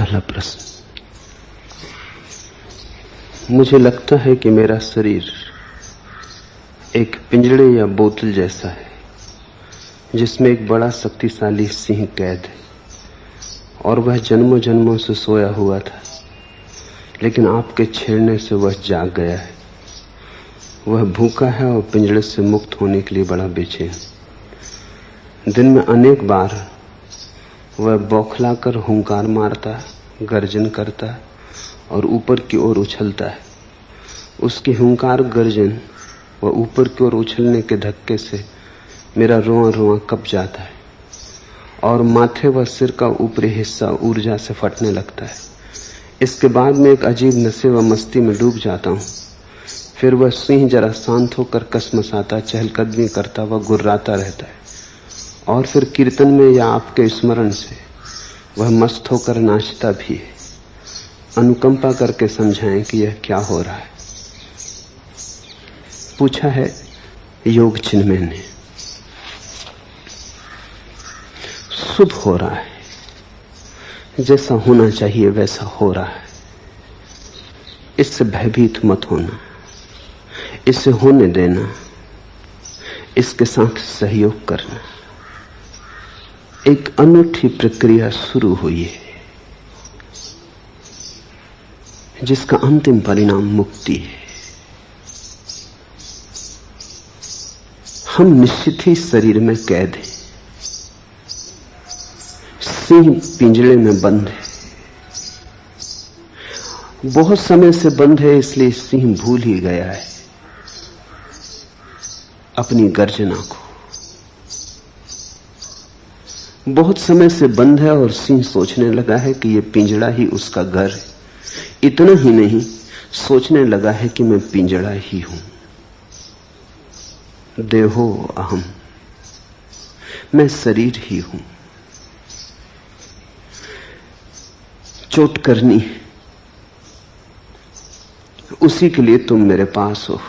पहला प्रश्न। मुझे लगता है कि मेरा शरीर एक पिंजड़े या बोतल जैसा है जिसमें एक बड़ा शक्तिशाली सिंह कैद है और वह जन्मों जन्मों से सोया हुआ था, लेकिन आपके छेड़ने से वह जाग गया है। वह भूखा है और पिंजड़े से मुक्त होने के लिए बड़ा बेचैन। दिन में अनेक बार वह बौखलाकर हुंकार मारता है, गर्जन करता है और ऊपर की ओर उछलता है। उसकी हुंकार गर्जन व ऊपर की ओर उछलने के धक्के से मेरा रोआ रोआ कँप जाता है और माथे व सिर का ऊपरी हिस्सा ऊर्जा से फटने लगता है। इसके बाद में एक अजीब नशे व मस्ती में डूब जाता हूँ। फिर वह सिंह जरा शांत होकर कसमसाता, चहलकदमी करता व गुर्राता रहता है और फिर कीर्तन में या आपके स्मरण से वह मस्त होकर नाचता भी है। अनुकंपा करके समझाएं कि यह क्या हो रहा है। पूछा है योग चिन्मय ने। शुभ हो रहा है, जैसा होना चाहिए वैसा हो रहा है। इससे भयभीत मत होना, इसे होने देना, इसके साथ सहयोग करना। एक अनूठी प्रक्रिया शुरू हुई है जिसका अंतिम परिणाम मुक्ति है। हम निश्चित ही शरीर में कैद हैं। सिंह पिंजड़े में बंद है, बहुत समय से बंद है, इसलिए सिंह भूल ही गया है अपनी गर्जना को। बहुत समय से बंद है और सिंह सोचने लगा है कि यह पिंजड़ा ही उसका घर है। इतना ही नहीं, सोचने लगा है कि मैं पिंजड़ा ही हूं। देहो अहम, मैं शरीर ही हूं। चोट करनी उसी के लिए तुम मेरे पास हो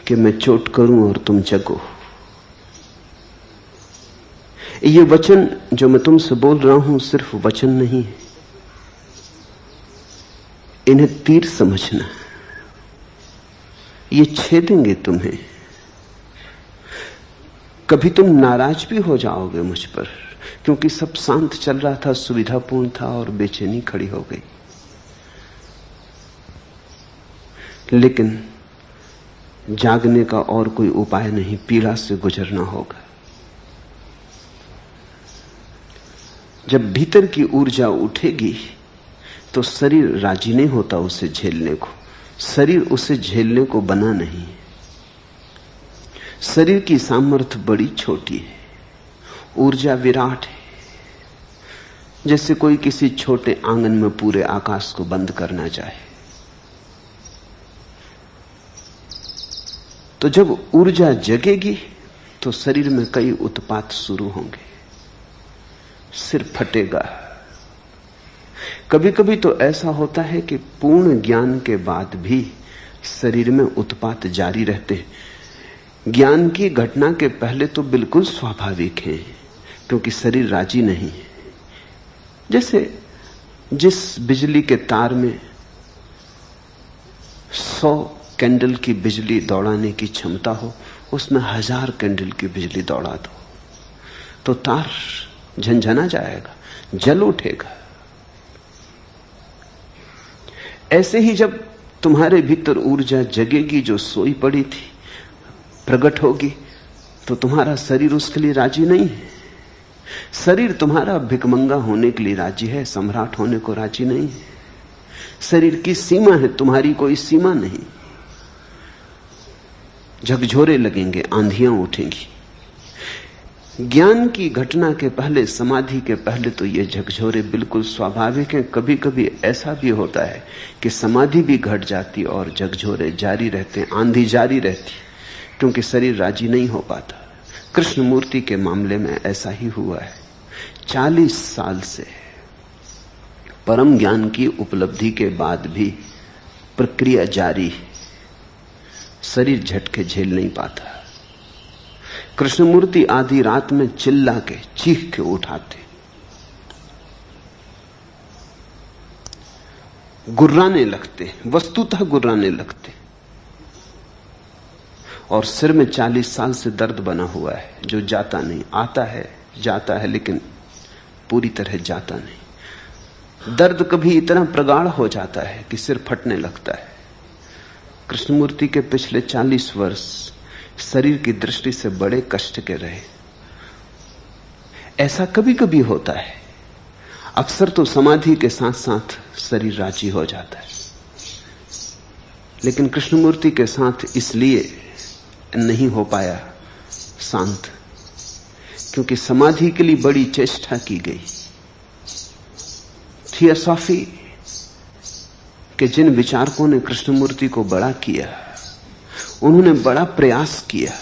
कि मैं चोट करूं और तुम जगो। ये वचन जो मैं तुमसे बोल रहा हूं सिर्फ वचन नहीं है, इन्हें तीर समझना। ये छेदेंगे तुम्हें। कभी तुम नाराज भी हो जाओगे मुझ पर, क्योंकि सब शांत चल रहा था, सुविधापूर्ण था और बेचैनी खड़ी हो गई। लेकिन जागने का और कोई उपाय नहीं, पीड़ा से गुजरना होगा। जब भीतर की ऊर्जा उठेगी तो शरीर राजी नहीं होता उसे झेलने को। शरीर उसे झेलने को बना नहीं है। शरीर की सामर्थ्य बड़ी छोटी है, ऊर्जा विराट है। जैसे कोई किसी छोटे आंगन में पूरे आकाश को बंद करना चाहे। तो जब ऊर्जा जगेगी तो शरीर में कई उत्पात शुरू होंगे। सिर फटेगा। कभी कभी तो ऐसा होता है कि पूर्ण ज्ञान के बाद भी शरीर में उत्पात जारी रहते हैं। ज्ञान की घटना के पहले तो बिल्कुल स्वाभाविक है, क्योंकि शरीर राजी नहीं है। जैसे जिस बिजली के तार में 100 कैंडल की बिजली दौड़ाने की क्षमता हो, उसमें 1000 कैंडल की बिजली दौड़ा दो तो तार झंझना जाएगा, जल उठेगा। ऐसे ही जब तुम्हारे भीतर ऊर्जा जगेगी जो सोई पड़ी थी, प्रकट होगी, तो तुम्हारा शरीर उसके लिए राजी नहीं है। शरीर तुम्हारा भिकमंगा होने के लिए राजी है, सम्राट होने को राजी नहीं है। शरीर की सीमा है, तुम्हारी कोई सीमा नहीं। झकझोरे लगेंगे, आंधियां उठेंगी। ज्ञान की घटना के पहले, समाधि के पहले तो ये झकझोरे बिल्कुल स्वाभाविक हैं। कभी कभी ऐसा भी होता है कि समाधि भी घट जाती और झकझोरे जारी रहते हैं, आंधी जारी रहती, क्योंकि शरीर राजी नहीं हो पाता। कृष्ण मूर्ति के मामले में ऐसा ही हुआ है। 40 साल से परम ज्ञान की उपलब्धि के बाद भी प्रक्रिया जारी है। शरीर झटके झेल नहीं पाता। कृष्णमूर्ति आधी रात में चिल्ला के, चीख के उठाते। गुर्राने लगते, वस्तुतः गुर्राने लगते। और सिर में 40 साल से दर्द बना हुआ है जो जाता नहीं, आता है जाता है लेकिन पूरी तरह जाता नहीं। दर्द कभी इतना प्रगाढ़ हो जाता है कि सिर फटने लगता है। कृष्णमूर्ति के पिछले 40 वर्ष शरीर की दृष्टि से बड़े कष्ट के रहे। ऐसा कभी कभी होता है, अक्सर तो समाधि के साथ साथ शरीर राजी हो जाता है, लेकिन कृष्णमूर्ति के साथ इसलिए नहीं हो पाया शांत, क्योंकि समाधि के लिए बड़ी चेष्टा की गई। थियोसॉफी के जिन विचारकों ने कृष्णमूर्ति को बड़ा किया, उन्होंने बड़ा प्रयास किया,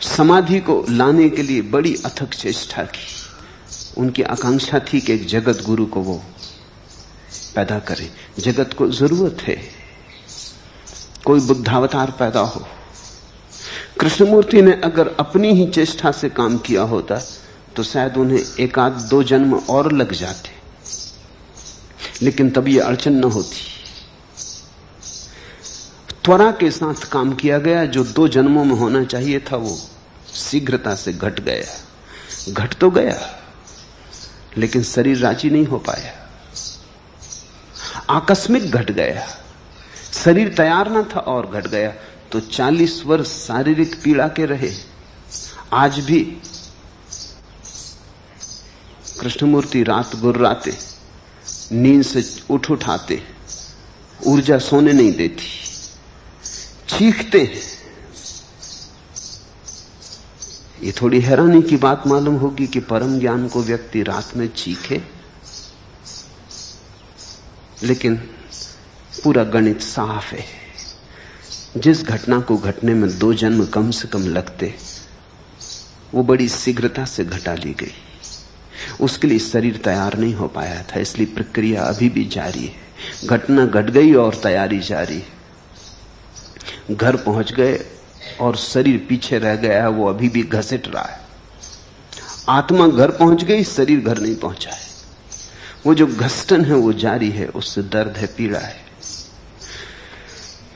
समाधि को लाने के लिए बड़ी अथक चेष्टा की। उनकी आकांक्षा थी कि एक जगत गुरु को वो पैदा करें। जगत को जरूरत है कोई बुद्धावतार पैदा हो। कृष्णमूर्ति ने अगर अपनी ही चेष्टा से काम किया होता तो शायद उन्हें 1-2 जन्म और लग जाते, लेकिन तब ये अड़चन न होती। त्वरा के साथ काम किया गया, जो 2 जन्मों में होना चाहिए था वो शीघ्रता से घट गया। घट तो गया लेकिन शरीर राजी नहीं हो पाया, आकस्मिक घट गया। शरीर तैयार न था और घट गया। तो 40 वर्ष शारीरिक पीड़ा के रहे। आज भी कृष्णमूर्ति रात गुर्राते, नींद से उठाते, ऊर्जा सोने नहीं देती, चीखते हैं। ये थोड़ी हैरानी की बात मालूम होगी कि परम ज्ञान को व्यक्ति रात में चीखे, लेकिन पूरा गणित साफ है। जिस घटना को घटने में 2 जन्म कम से कम लगते, वो बड़ी शीघ्रता से घटा ली गई। उसके लिए शरीर तैयार नहीं हो पाया था, इसलिए प्रक्रिया अभी भी जारी है। घटना घट गई और तैयारी जारी है। घर पहुंच गए और शरीर पीछे रह गया, वो अभी भी घसीट रहा है। आत्मा घर पहुंच गई, शरीर घर नहीं पहुंचा है। वो जो घसटन है वो जारी है, उससे दर्द है, पीड़ा है।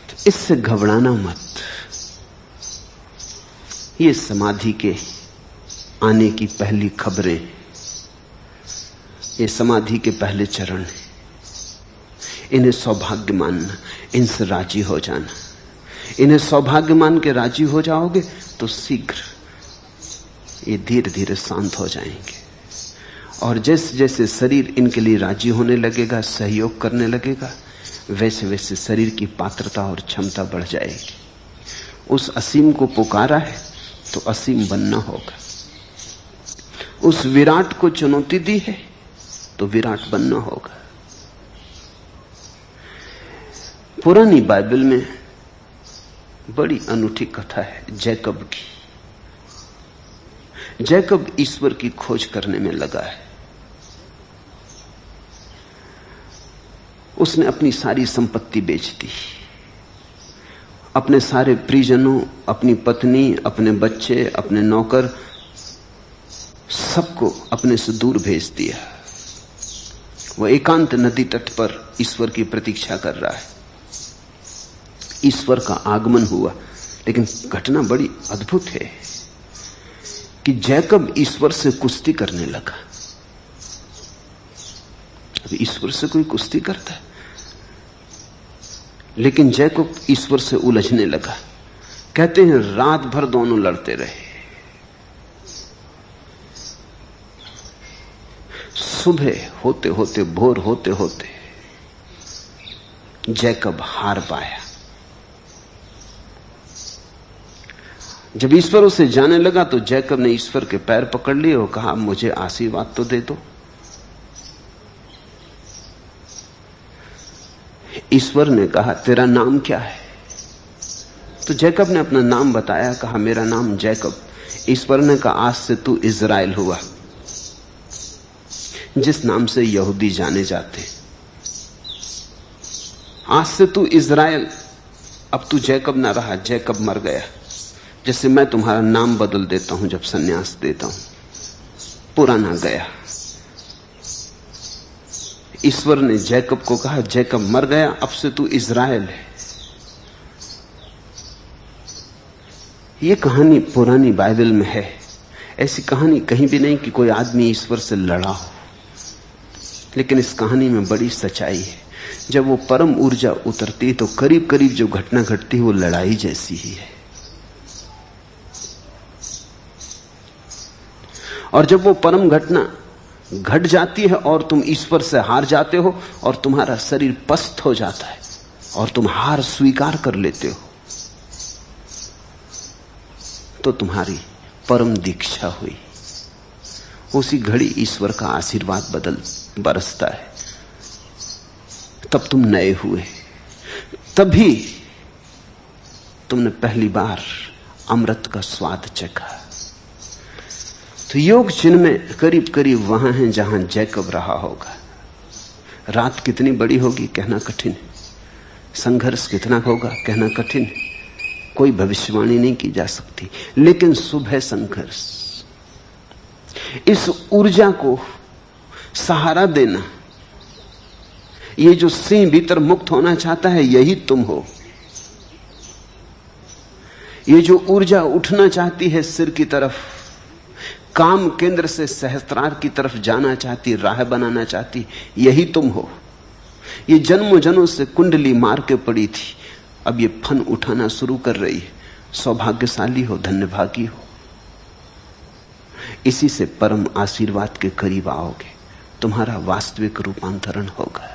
तो इससे घबराना मत। ये समाधि के आने की पहली खबरें, ये समाधि के पहले चरण हैं। इन्हें सौभाग्य मानना, इनसे राजी हो जाना। इन्हें सौभाग्य मान के राजी हो जाओगे तो शीघ्र ये धीरे धीरे शांत हो जाएंगे। और जैसे जैसे शरीर इनके लिए राजी होने लगेगा, सहयोग करने लगेगा, वैसे वैसे शरीर की पात्रता और क्षमता बढ़ जाएगी। उस असीम को पुकारा है तो असीम बनना होगा। उस विराट को चुनौती दी है तो विराट बनना होगा। पुरानी बाइबल में बड़ी अनूठी कथा है जैकब की। जैकब ईश्वर की खोज करने में लगा है। उसने अपनी सारी संपत्ति बेच दी, अपने सारे परिजनों, अपनी पत्नी, अपने बच्चे, अपने नौकर, सबको अपने से दूर भेज दिया। वह एकांत नदी तट पर ईश्वर की प्रतीक्षा कर रहा है। ईश्वर का आगमन हुआ, लेकिन घटना बड़ी अद्भुत है कि जैकब ईश्वर से कुश्ती करने लगा। अब ईश्वर से कोई कुश्ती करता है, लेकिन जैकब ईश्वर से उलझने लगा। कहते हैं रात भर दोनों लड़ते रहे। सुबह होते होते, भोर होते होते जैकब हार पाया। जब ईश्वर उसे जाने लगा तो जैकब ने ईश्वर के पैर पकड़ लिए और कहा, मुझे आशीर्वाद तो दे दो। ईश्वर ने कहा, तेरा नाम क्या है? तो जैकब ने अपना नाम बताया, कहा मेरा नाम जैकब। ईश्वर ने कहा, आज से तू इज़राइल हुआ, जिस नाम से यहूदी जाने जाते। आज से तू इज़राइल, अब तू जैकब ना रहा, जैकब मर गया। जैसे मैं तुम्हारा नाम बदल देता हूं जब सन्यास देता हूं, पुराना गया। ईश्वर ने जैकब को कहा, जैकब मर गया, अब से तू इज़राइल है। यह कहानी पुरानी बाइबल में है। ऐसी कहानी कहीं भी नहीं कि कोई आदमी ईश्वर से लड़ा हो, लेकिन इस कहानी में बड़ी सच्चाई है। जब वो परम ऊर्जा उतरती तो करीब करीब जो घटना घटती है वो लड़ाई जैसी ही है। और जब वो परम घटना घट जाती है और तुम ईश्वर से हार जाते हो और तुम्हारा शरीर पस्त हो जाता है और तुम हार स्वीकार कर लेते हो, तो तुम्हारी परम दीक्षा हुई। उसी घड़ी ईश्वर का आशीर्वाद बरसता है। तब तुम नए हुए, तभी तुमने पहली बार अमृत का स्वाद चखा। तो योग चिन्ह में करीब करीब वहां है जहां जैकब रहा होगा। रात कितनी बड़ी होगी कहना कठिन है, संघर्ष कितना होगा कहना कठिन है, कोई भविष्यवाणी नहीं की जा सकती। लेकिन सुबह संघर्ष, इस ऊर्जा को सहारा देना, ये जो सिंह भीतर मुक्त होना चाहता है यही तुम हो। ये जो ऊर्जा उठना चाहती है सिर की तरफ, काम केंद्र से सहस्त्रार की तरफ जाना चाहती, राह बनाना चाहती, यही तुम हो। ये जन्मों जन्मों से कुंडली मार के पड़ी थी, अब ये फन उठाना शुरू कर रही है। सौभाग्यशाली हो, धन्यभागी हो। इसी से परम आशीर्वाद के करीब आओगे, तुम्हारा वास्तविक रूपांतरण होगा।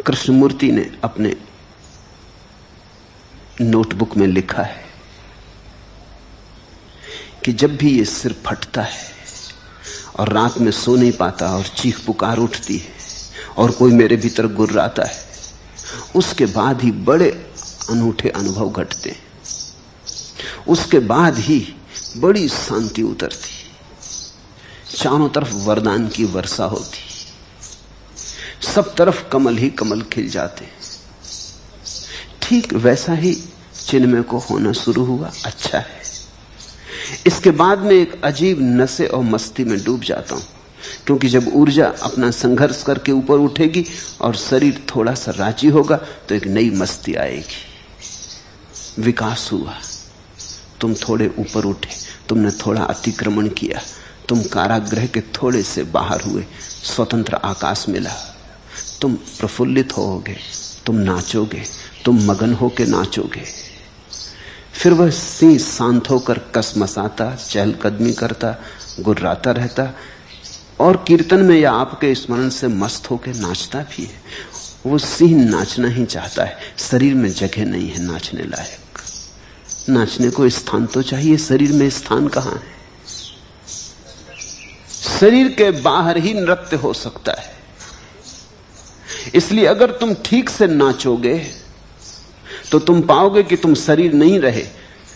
कृष्णमूर्ति ने अपने नोटबुक में लिखा है कि जब भी ये सिर फटता है और रात में सो नहीं पाता और चीख पुकार उठती है और कोई मेरे भीतर गुर्राता है, उसके बाद ही बड़े अनूठे अनुभव घटते हैं। उसके बाद ही बड़ी शांति उतरती, चारों तरफ वरदान की वर्षा होती, सब तरफ कमल ही कमल खिल जाते। ठीक वैसा ही चिन्मय को होना शुरू हुआ। अच्छा है। इसके बाद में एक अजीब नशे और मस्ती में डूब जाता हूं, क्योंकि जब ऊर्जा अपना संघर्ष करके ऊपर उठेगी और शरीर थोड़ा सा राजी होगा तो एक नई मस्ती आएगी। विकास हुआ, तुम थोड़े ऊपर उठे, तुमने थोड़ा अतिक्रमण किया, तुम कारागृह के थोड़े से बाहर हुए, स्वतंत्र आकाश मिला, तुम प्रफुल्लित होगे, तुम नाचोगे, तुम मगन होके नाचोगे। फिर वह सिंह शांत होकर कसमसाता, चहलकदमी करता, गुर्राता रहता और कीर्तन में या आपके स्मरण से मस्त होकर नाचता भी है। वो सिंह नाचना ही चाहता है, शरीर में जगह नहीं है नाचने लायक। नाचने को स्थान तो चाहिए, शरीर में स्थान कहां है? शरीर के बाहर ही नृत्य हो सकता है। इसलिए अगर तुम ठीक से नाचोगे तो तुम पाओगे कि तुम शरीर नहीं रहे।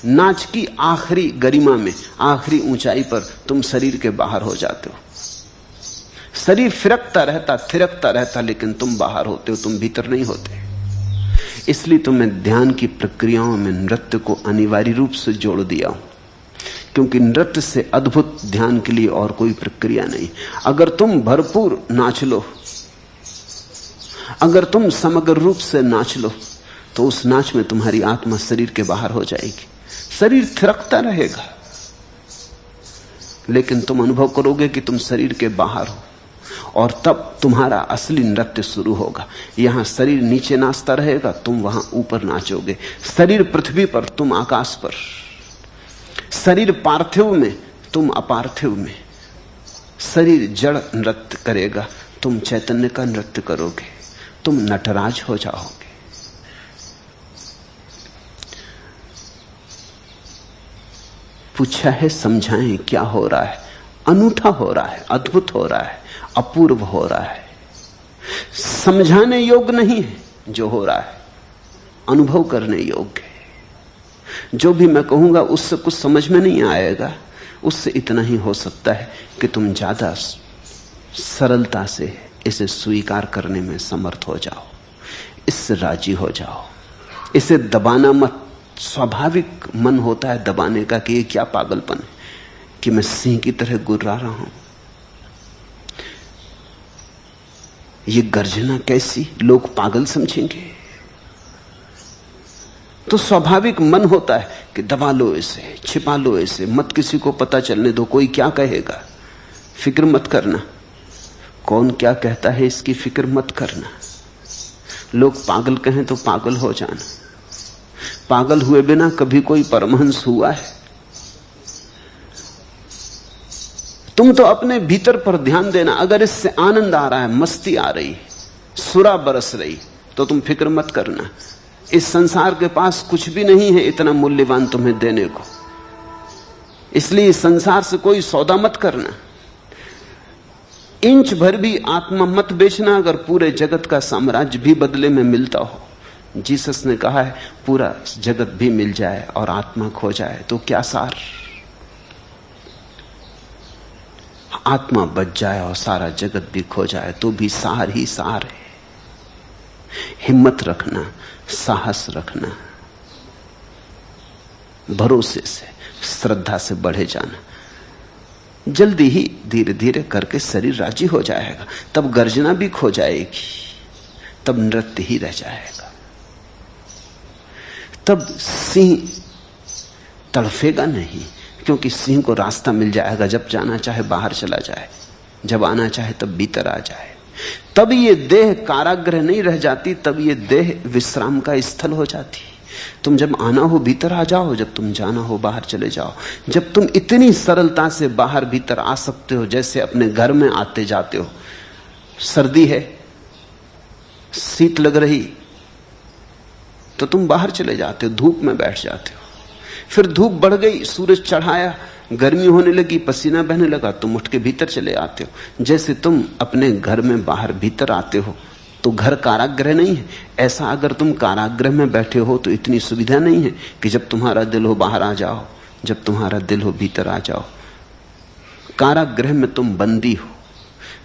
नाच की आखिरी गरिमा में, आखिरी ऊंचाई पर तुम शरीर के बाहर हो जाते हो। शरीर फिरकता रहता, थिरकता रहता, लेकिन तुम बाहर होते हो, तुम भीतर नहीं होते। इसलिए तुम्हें ध्यान की प्रक्रियाओं में नृत्य को अनिवार्य रूप से जोड़ दिया हूं, क्योंकि नृत्य से अद्भुत ध्यान के लिए और कोई प्रक्रिया नहीं। अगर तुम भरपूर नाच लो, अगर तुम समग्र रूप से नाच लो, तो उस नाच में तुम्हारी आत्मा शरीर के बाहर हो जाएगी। शरीर थिरकता रहेगा, लेकिन तुम अनुभव करोगे कि तुम शरीर के बाहर हो, और तब तुम्हारा असली नृत्य शुरू होगा। यहां शरीर नीचे नाचता रहेगा, तुम वहां ऊपर नाचोगे। शरीर पृथ्वी पर, तुम आकाश पर। शरीर पार्थिव में, तुम अपार्थिव में। शरीर जड़ नृत्य करेगा, तुम चैतन्य का नृत्य करोगे, तुम नटराज हो जाओगे। पूछा है समझाएं क्या हो रहा है? अनूठा हो रहा है, अद्भुत हो रहा है, अपूर्व हो रहा है। समझाने योग्य नहीं है जो हो रहा है, अनुभव करने योग्य है। जो भी मैं कहूंगा उससे कुछ समझ में नहीं आएगा, उससे इतना ही हो सकता है कि तुम ज्यादा सरलता से इसे स्वीकार करने में समर्थ हो जाओ, इससे राजी हो जाओ। इसे दबाना मत। स्वाभाविक मन होता है दबाने का कि ये क्या पागलपन है कि मैं सिंह की तरह गुर्रा रहा हूं। ये गर्जना कैसी, लोग पागल समझेंगे। तो स्वाभाविक मन होता है कि दबा लो इसे, छिपा लो इसे, मत किसी को पता चलने दो, कोई क्या कहेगा, फिक्र मत करना। कौन क्या कहता है इसकी फिक्र मत करना। लोग पागल कहें तो पागल हो जाना। पागल हुए बिना कभी कोई परमहंस हुआ है? तुम तो अपने भीतर पर ध्यान देना। अगर इससे आनंद आ रहा है, मस्ती आ रही, सुरा बरस रही, तो तुम फिक्र मत करना। इस संसार के पास कुछ भी नहीं है इतना मूल्यवान तुम्हें देने को, इसलिए इस संसार से कोई सौदा मत करना। इंच भर भी आत्मा मत बेचना अगर पूरे जगत का साम्राज्य भी बदले में मिलता हो। जीसस ने कहा है पूरा जगत भी मिल जाए और आत्मा खो जाए तो क्या सार। आत्मा बच जाए और सारा जगत भी खो जाए तो भी सार ही सार है। हिम्मत रखना, साहस रखना, भरोसे से, श्रद्धा से बढ़े जाना। जल्दी ही धीरे धीरे करके शरीर राजी हो जाएगा। तब गर्जना भी खो जाएगी, तब नृत्य ही रह जाएगा। तब सिंह तड़फेगा नहीं, क्योंकि सिंह को रास्ता मिल जाएगा। जब जाना चाहे बाहर चला जाए, जब आना चाहे तब भीतर आ जाए। तब ये देह कारागृह नहीं रह जाती, तब ये देह विश्राम का स्थल हो जाती। तुम जब आना हो भीतर आ जाओ, जब तुम जाना हो बाहर चले जाओ। जब तुम इतनी सरलता से बाहर भीतर आ सकते हो जैसे अपने घर में आते जाते हो। सर्दी है, शीत लग रही, तो तुम बाहर चले जाते हो, धूप में बैठ जाते हो। फिर धूप बढ़ गई, सूरज चढ़ाया, गर्मी होने लगी, पसीना बहने लगा, तुम उठ के भीतर चले आते हो। जैसे तुम अपने घर में बाहर भीतर आते हो, तो घर कारागृह नहीं है। ऐसा अगर तुम कारागृह में बैठे हो तो इतनी सुविधा नहीं है कि जब तुम्हारा दिल हो बाहर आ जाओ, जब तुम्हारा दिल हो भीतर आ जाओ। कारागृह में तुम बंदी हो,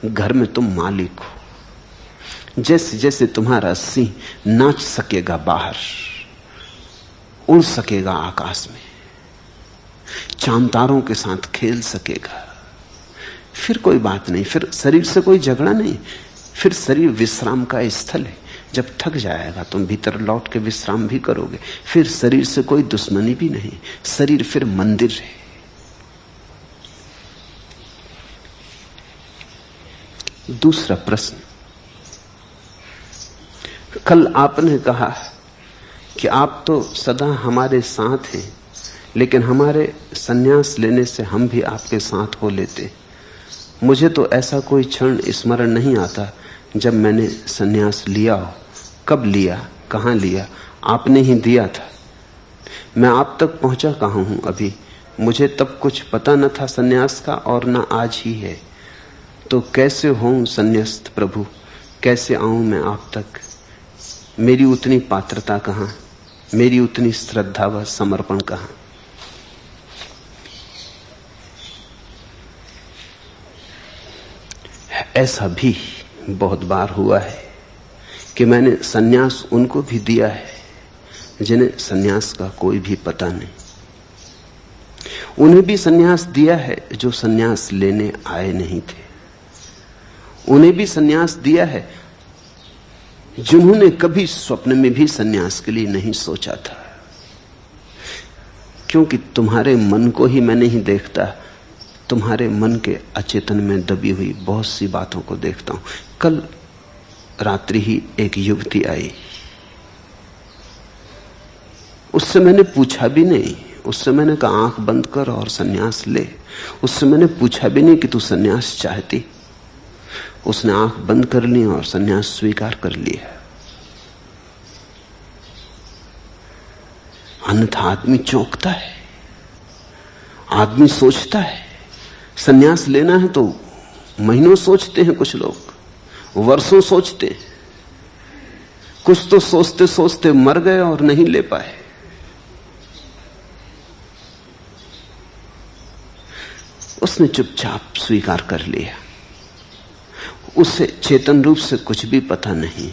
घर में तुम मालिक हो। जैसे जैसे तुम्हारा सिंह नाच सकेगा बाहर, उड़ सकेगा आकाश में, चांद तारों के साथ खेल सकेगा, फिर कोई बात नहीं, फिर शरीर से कोई झगड़ा नहीं। फिर शरीर विश्राम का स्थल है। जब थक जाएगा तुम भीतर लौट के विश्राम भी करोगे। फिर शरीर से कोई दुश्मनी भी नहीं, शरीर फिर मंदिर है। दूसरा प्रश्न, कल आपने कहा कि आप तो सदा हमारे साथ हैं, लेकिन हमारे संन्यास लेने से हम भी आपके साथ हो लेते। मुझे तो ऐसा कोई क्षण स्मरण नहीं आता जब मैंने संन्यास लिया हो। कब लिया, कहां लिया? आपने ही दिया था। मैं आप तक पहुंचा कहां हूं अभी? मुझे तब कुछ पता न था संन्यास का, और न आज ही है। तो कैसे होऊं संन्यास्त प्रभु, कैसे आऊं मैं आप तक? मेरी उतनी पात्रता कहां, मेरी उतनी श्रद्धा व समर्पण कहां? ऐसा भी बहुत बार हुआ है कि मैंने सन्यास उनको भी दिया है जिन्हें सन्यास का कोई भी पता नहीं। उन्हें भी सन्यास दिया है जो सन्यास लेने आए नहीं थे। उन्हें भी सन्यास दिया है जिन्होंने कभी स्वप्न में भी सन्यास के लिए नहीं सोचा था। क्योंकि तुम्हारे मन को ही मैं नहीं देखता, तुम्हारे मन के अचेतन में दबी हुई बहुत सी बातों को देखता हूं। कल रात्रि ही एक युवती आई, उससे मैंने पूछा भी नहीं। उससे मैंने कहा आंख बंद कर और सन्यास ले। उससे मैंने पूछा भी नहीं कि तू सन्यास चाहती। उसने आंख बंद कर ली और सन्यास स्वीकार कर लिया। अन्यथा आदमी चौंकता है, आदमी सोचता है। सन्यास लेना है तो महीनों सोचते हैं, कुछ लोग वर्षों सोचते हैं, कुछ तो सोचते सोचते मर गए और नहीं ले पाए। उसने चुपचाप स्वीकार कर लिया। उसे चेतन रूप से कुछ भी पता नहीं।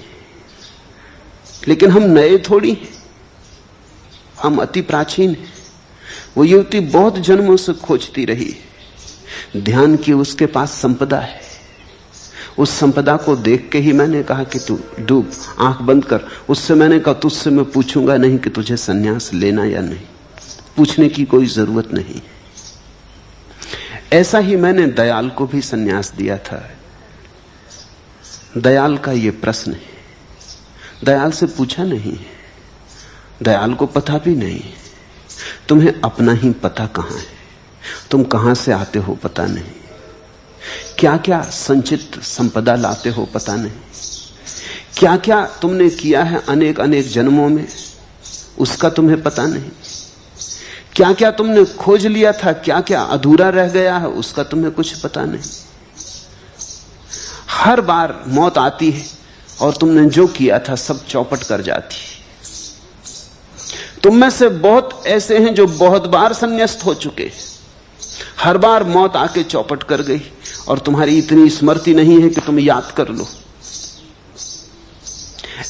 लेकिन हम नए थोड़ी हैं, हम अति प्राचीन हैं। वो युवती बहुत जन्मों से खोजती रही। ध्यान की उसके पास संपदा है। उस संपदा को देख के ही मैंने कहा कि तू डूब, आंख बंद कर। उससे मैंने कहा तुझसे मैं पूछूंगा नहीं कि तुझे संन्यास लेना या नहीं, पूछने की कोई जरूरत नहीं। ऐसा ही मैंने दयाल को भी संन्यास दिया था। दयाल का ये प्रश्न है, दयाल से पूछा नहीं, दयाल को पता भी नहीं तुम्हें अपना ही पता कहां है, तुम कहां से आते हो पता नहीं, क्या क्या संचित संपदा लाते हो पता नहीं, क्या क्या तुमने किया है अनेक अनेक जन्मों में उसका तुम्हें पता नहीं, क्या क्या तुमने खोज लिया था, क्या क्या अधूरा रह गया है उसका तुम्हें कुछ पता नहीं। हर बार मौत आती है और तुमने जो किया था सब चौपट कर जाती। तुम में से बहुत ऐसे हैं जो बहुत बार संन्यास्त हो चुके, हर बार मौत आके चौपट कर गई और तुम्हारी इतनी स्मृति नहीं है कि तुम याद कर लो।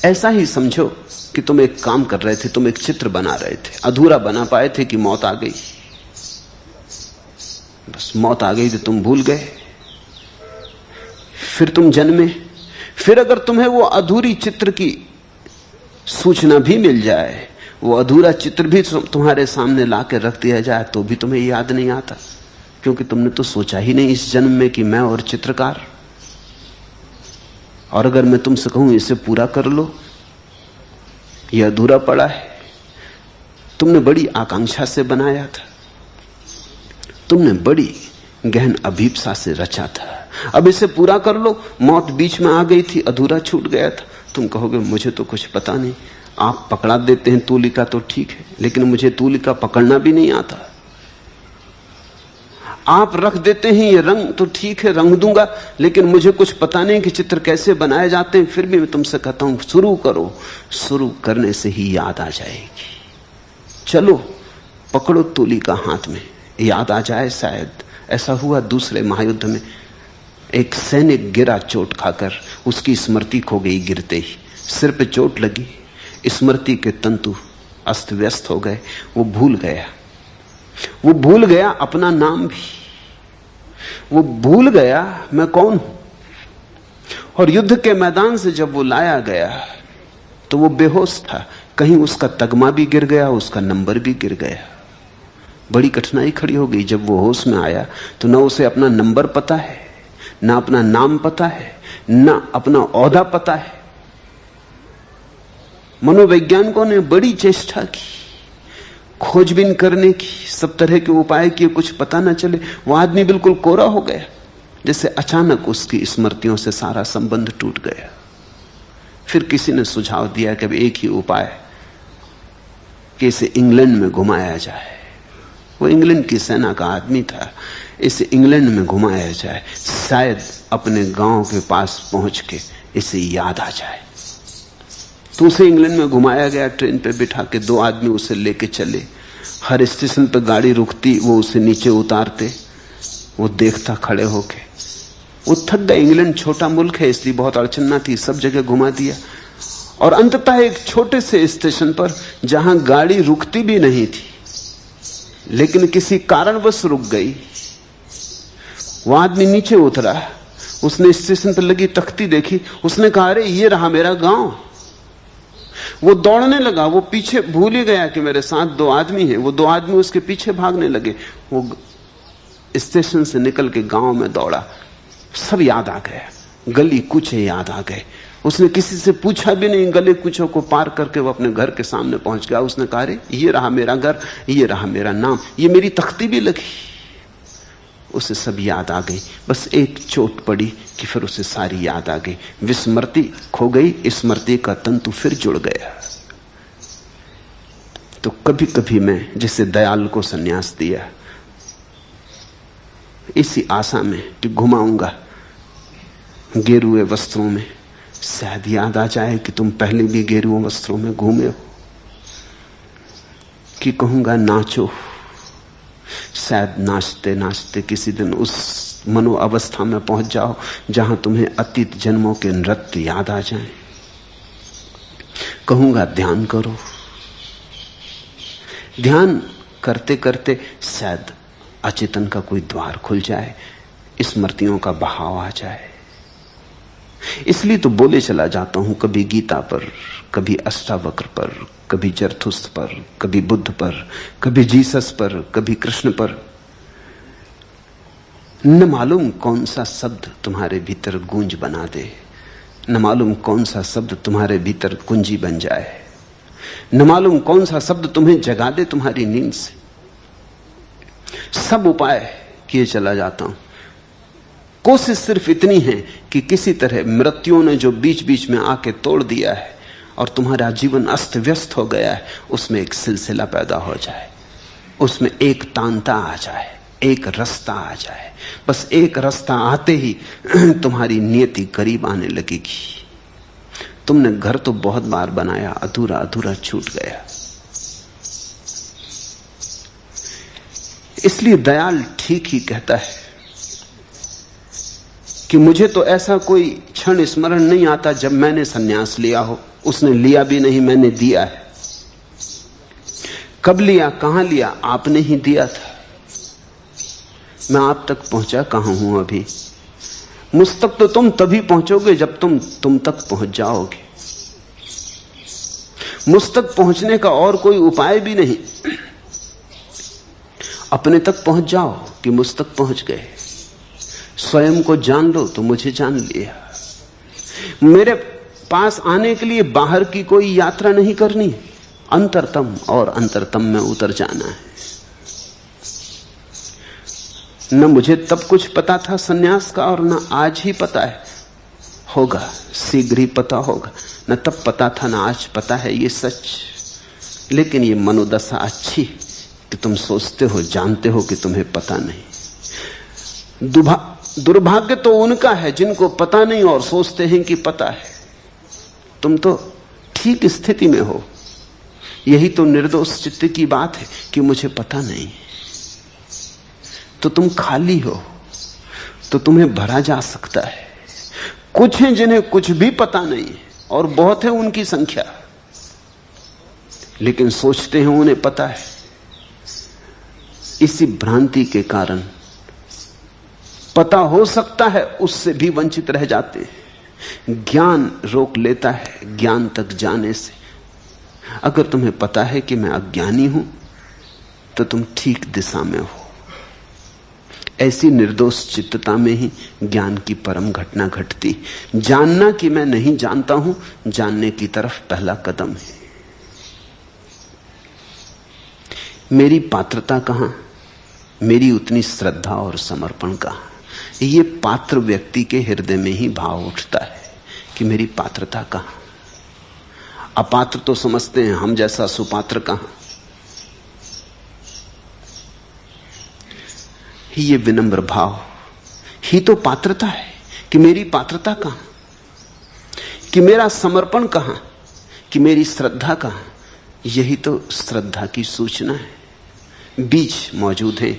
ऐसा ही समझो कि तुम एक काम कर रहे थे, तुम एक चित्र बना रहे थे, अधूरा बना पाए थे कि मौत आ गई। बस मौत आ गई तो तुम भूल गए, फिर तुम जन्मे। फिर अगर तुम्हें वो अधूरी चित्र की सूचना भी मिल जाए, वो अधूरा चित्र भी तुम्हारे सामने ला के रख दिया जाए, तो भी तुम्हें याद नहीं आता, क्योंकि तुमने तो सोचा ही नहीं इस जन्म में कि मैं और चित्रकार। और अगर मैं तुमसे कहूं इसे पूरा कर लो, यह अधूरा पड़ा है, तुमने बड़ी आकांक्षा से बनाया था, तुमने बड़ी गहन अभीप्सा से रचा था, अब इसे पूरा कर लो। मौत बीच में आ गई थी, अधूरा छूट गया था। तुम कहोगे मुझे तो कुछ पता नहीं, आप पकड़ा देते हैं तूलिका तो ठीक है, लेकिन मुझे तूलिका पकड़ना भी नहीं आता। आप रख देते हैं ये रंग तो ठीक है, रंग दूंगा, लेकिन मुझे कुछ पता नहीं कि चित्र कैसे बनाए जाते हैं। फिर भी मैं तुमसे कहता हूं शुरू करो, शुरू करने से ही याद आ जाएगी। चलो पकड़ो तूलिका हाथ में, याद आ जाए शायद। ऐसा हुआ दूसरे महायुद्ध में, एक सैनिक गिरा चोट खाकर, उसकी स्मृति खो गई गिरते ही, सिर पे चोट लगी, स्मृति के तंतु अस्त व्यस्त हो गए, वो भूल गया अपना नाम भी, वो भूल गया मैं कौन हूं। और युद्ध के मैदान से जब वो लाया गया तो वो बेहोश था, कहीं उसका तगमा भी गिर गया, उसका नंबर भी गिर गया। बड़ी कठिनाई खड़ी हो गई। जब वो होश में आया तो न उसे अपना नंबर पता है, ना अपना नाम पता है, ना अपना ओहदा पता है। मनोवैज्ञानिकों ने बड़ी चेष्टा की खोजबीन करने की, सब तरह के उपाय किए, कुछ पता न चले। वो आदमी बिल्कुल कोरा हो गया, जैसे अचानक उसकी स्मृतियों से सारा संबंध टूट गया। फिर किसी ने सुझाव दिया कि अब एक ही उपाय कि इसे इंग्लैंड में घुमाया जाए। वो इंग्लैंड की सेना का आदमी था, इसे इंग्लैंड में घुमाया जाए, शायद अपने गांव के पास पहुंच के इसे याद आ जाए। तो उसे इंग्लैंड में घुमाया गया, ट्रेन पे बिठा के 2 आदमी उसे लेके चले। हर स्टेशन पे गाड़ी रुकती, वो उसे नीचे उतारते, वो देखता खड़े होके। वो थक गया, इंग्लैंड छोटा मुल्क है इसलिए बहुत अड़चन न थी, सब जगह घुमा दिया। और अंततः एक छोटे से स्टेशन पर जहां गाड़ी रुकती भी नहीं थी, लेकिन किसी कारणवश रुक गई, वो आदमी नीचे उतरा, उसने स्टेशन पर लगी तख्ती देखी, उसने कहा अरे ये रहा मेरा गांव। वो दौड़ने लगा, वो पीछे भूल ही गया कि मेरे साथ 2 आदमी हैं। वो 2 आदमी उसके पीछे भागने लगे। वो स्टेशन से निकल के गांव में दौड़ा, सब याद आ गया, गली कूचे याद आ गए। उसने किसी से पूछा भी नहीं, गले कूचों को पार करके वो अपने घर के सामने पहुंच गया। उसने कहा अरे ये रहा मेरा घर, ये रहा मेरा नाम, ये मेरी तख्ती भी लगी। उसे सब याद आ गई, बस एक चोट पड़ी कि फिर उसे सारी याद आ गई। विस्मृति खो गई, स्मृति का तंतु फिर जुड़ गया। तो कभी कभी मैं जिसे दयाल को संन्यास दिया, इसी आशा में कि घुमाऊंगा गेरुए वस्त्रों में, शायद याद आ जाए कि तुम पहले भी गेरुए वस्त्रों में घूमे हो, कि कहूंगा नाचो, शायद नाचते नाचते किसी दिन उस मनोअवस्था में पहुंच जाओ जहां तुम्हें अतीत जन्मों के नृत्य याद आ जाएं। कहूंगा ध्यान करो, ध्यान करते करते शायद अचेतन का कोई द्वार खुल जाए, स्मृतियों का बहाव आ जाए। इसलिए तो बोले चला जाता हूं, कभी गीता पर, कभी अष्टावक्र पर, कभी जरथुस्त्र पर, कभी बुद्ध पर, कभी जीसस पर, कभी कृष्ण पर। न मालूम कौन सा शब्द तुम्हारे भीतर गूंज बना दे, न मालूम कौन सा शब्द तुम्हारे भीतर कुंजी बन जाए, न मालूम कौन सा शब्द तुम्हें जगा दे तुम्हारी नींद से। सब उपाय किए चला जाता हूं, कोशिश सिर्फ इतनी है कि किसी तरह मृत्युओं ने जो बीच बीच में आके तोड़ दिया है और तुम्हारा जीवन अस्त व्यस्त हो गया है, उसमें एक सिलसिला पैदा हो जाए, उसमें एक तांता आ जाए, एक रास्ता आ जाए। बस एक रास्ता आते ही तुम्हारी नियति करीब आने लगेगी। तुमने घर तो बहुत बार बनाया, अधूरा अधूरा छूट गया। इसलिए दयाल ठीक ही कहता है कि मुझे तो ऐसा कोई क्षण स्मरण नहीं आता जब मैंने सन्यास लिया हो। उसने लिया भी नहीं, मैंने दिया है। कब लिया, कहां लिया? आपने ही दिया था। मैं आप तक पहुंचा कहां हूं अभी? मुझ तक तो तुम तभी पहुंचोगे जब तुम तक पहुंच जाओगे। मुझ तक पहुंचने का और कोई उपाय भी नहीं। अपने तक पहुंच जाओ कि मुझ तक पहुंच गए। स्वयं को जान लो तो मुझे जान लिया। मेरे पास आने के लिए बाहर की कोई यात्रा नहीं करनी, अंतरतम और अंतरतम में उतर जाना है। न मुझे तब कुछ पता था सन्यास का और न आज ही पता है, होगा शीघ्र ही पता होगा। न तब पता था न आज पता है, ये सच। लेकिन ये मनोदशा अच्छी कि तुम सोचते हो, जानते हो कि तुम्हें पता नहीं। दुर्भाग्य तो उनका है जिनको पता नहीं और सोचते हैं कि पता है। तुम तो ठीक स्थिति में हो। यही तो निर्दोष चित्त की बात है कि मुझे पता नहीं। तो तुम खाली हो, तो तुम्हें भरा जा सकता है। कुछ हैं जिन्हें कुछ भी पता नहीं है और बहुत है उनकी संख्या, लेकिन सोचते हैं उन्हें पता है। इसी भ्रांति के कारण पता हो सकता है उससे भी वंचित रह जाते हैं। ज्ञान रोक लेता है ज्ञान तक जाने से। अगर तुम्हें पता है कि मैं अज्ञानी हूं तो तुम ठीक दिशा में हो। ऐसी निर्दोष चित्तता में ही ज्ञान की परम घटना घटती। जानना कि मैं नहीं जानता हूं, जानने की तरफ पहला कदम है। मेरी पात्रता कहां, मेरी उतनी श्रद्धा और समर्पण कहां? ये पात्र व्यक्ति के हृदय में ही भाव उठता है कि मेरी पात्रता कहां। अपात्र तो समझते हैं हम जैसा सुपात्र कहां। ये विनम्र भाव ही तो पात्रता है कि मेरी पात्रता कहां, कि मेरा समर्पण कहां, कि मेरी श्रद्धा कहां। यही तो श्रद्धा की सूचना है। बीज मौजूद है,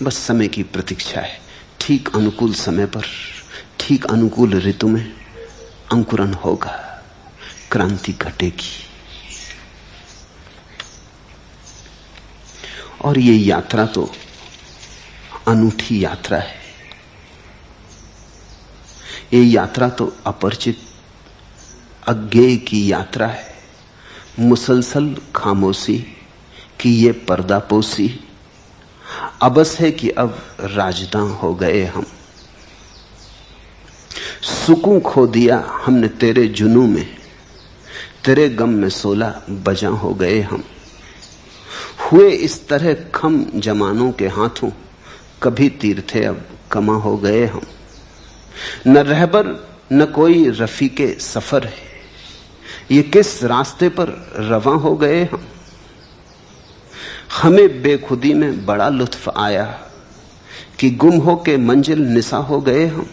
बस समय की प्रतीक्षा है। ठीक अनुकूल समय पर, ठीक अनुकूल ऋतु में अंकुरण होगा, क्रांति घटेगी। और ये यात्रा तो अनूठी यात्रा है। ये यात्रा तो अपरिचित अज्ञेय की यात्रा है। मुसलसल खामोशी कि ये पर्दापोशी, अबस है कि अब राजदां हो गए हम। सुकून खो दिया हमने तेरे जुनू में, तेरे गम में 16 बजा हो गए हम। हुए इस तरह खम जमानों के हाथों, कभी तीर थे अब कमा हो गए हम। न रहबर न कोई रफीके सफर है, ये किस रास्ते पर रवां हो गए हम। हमें बेखुदी में बड़ा लुत्फ आया कि गुम हो के मंजिल निसा हो गए हम।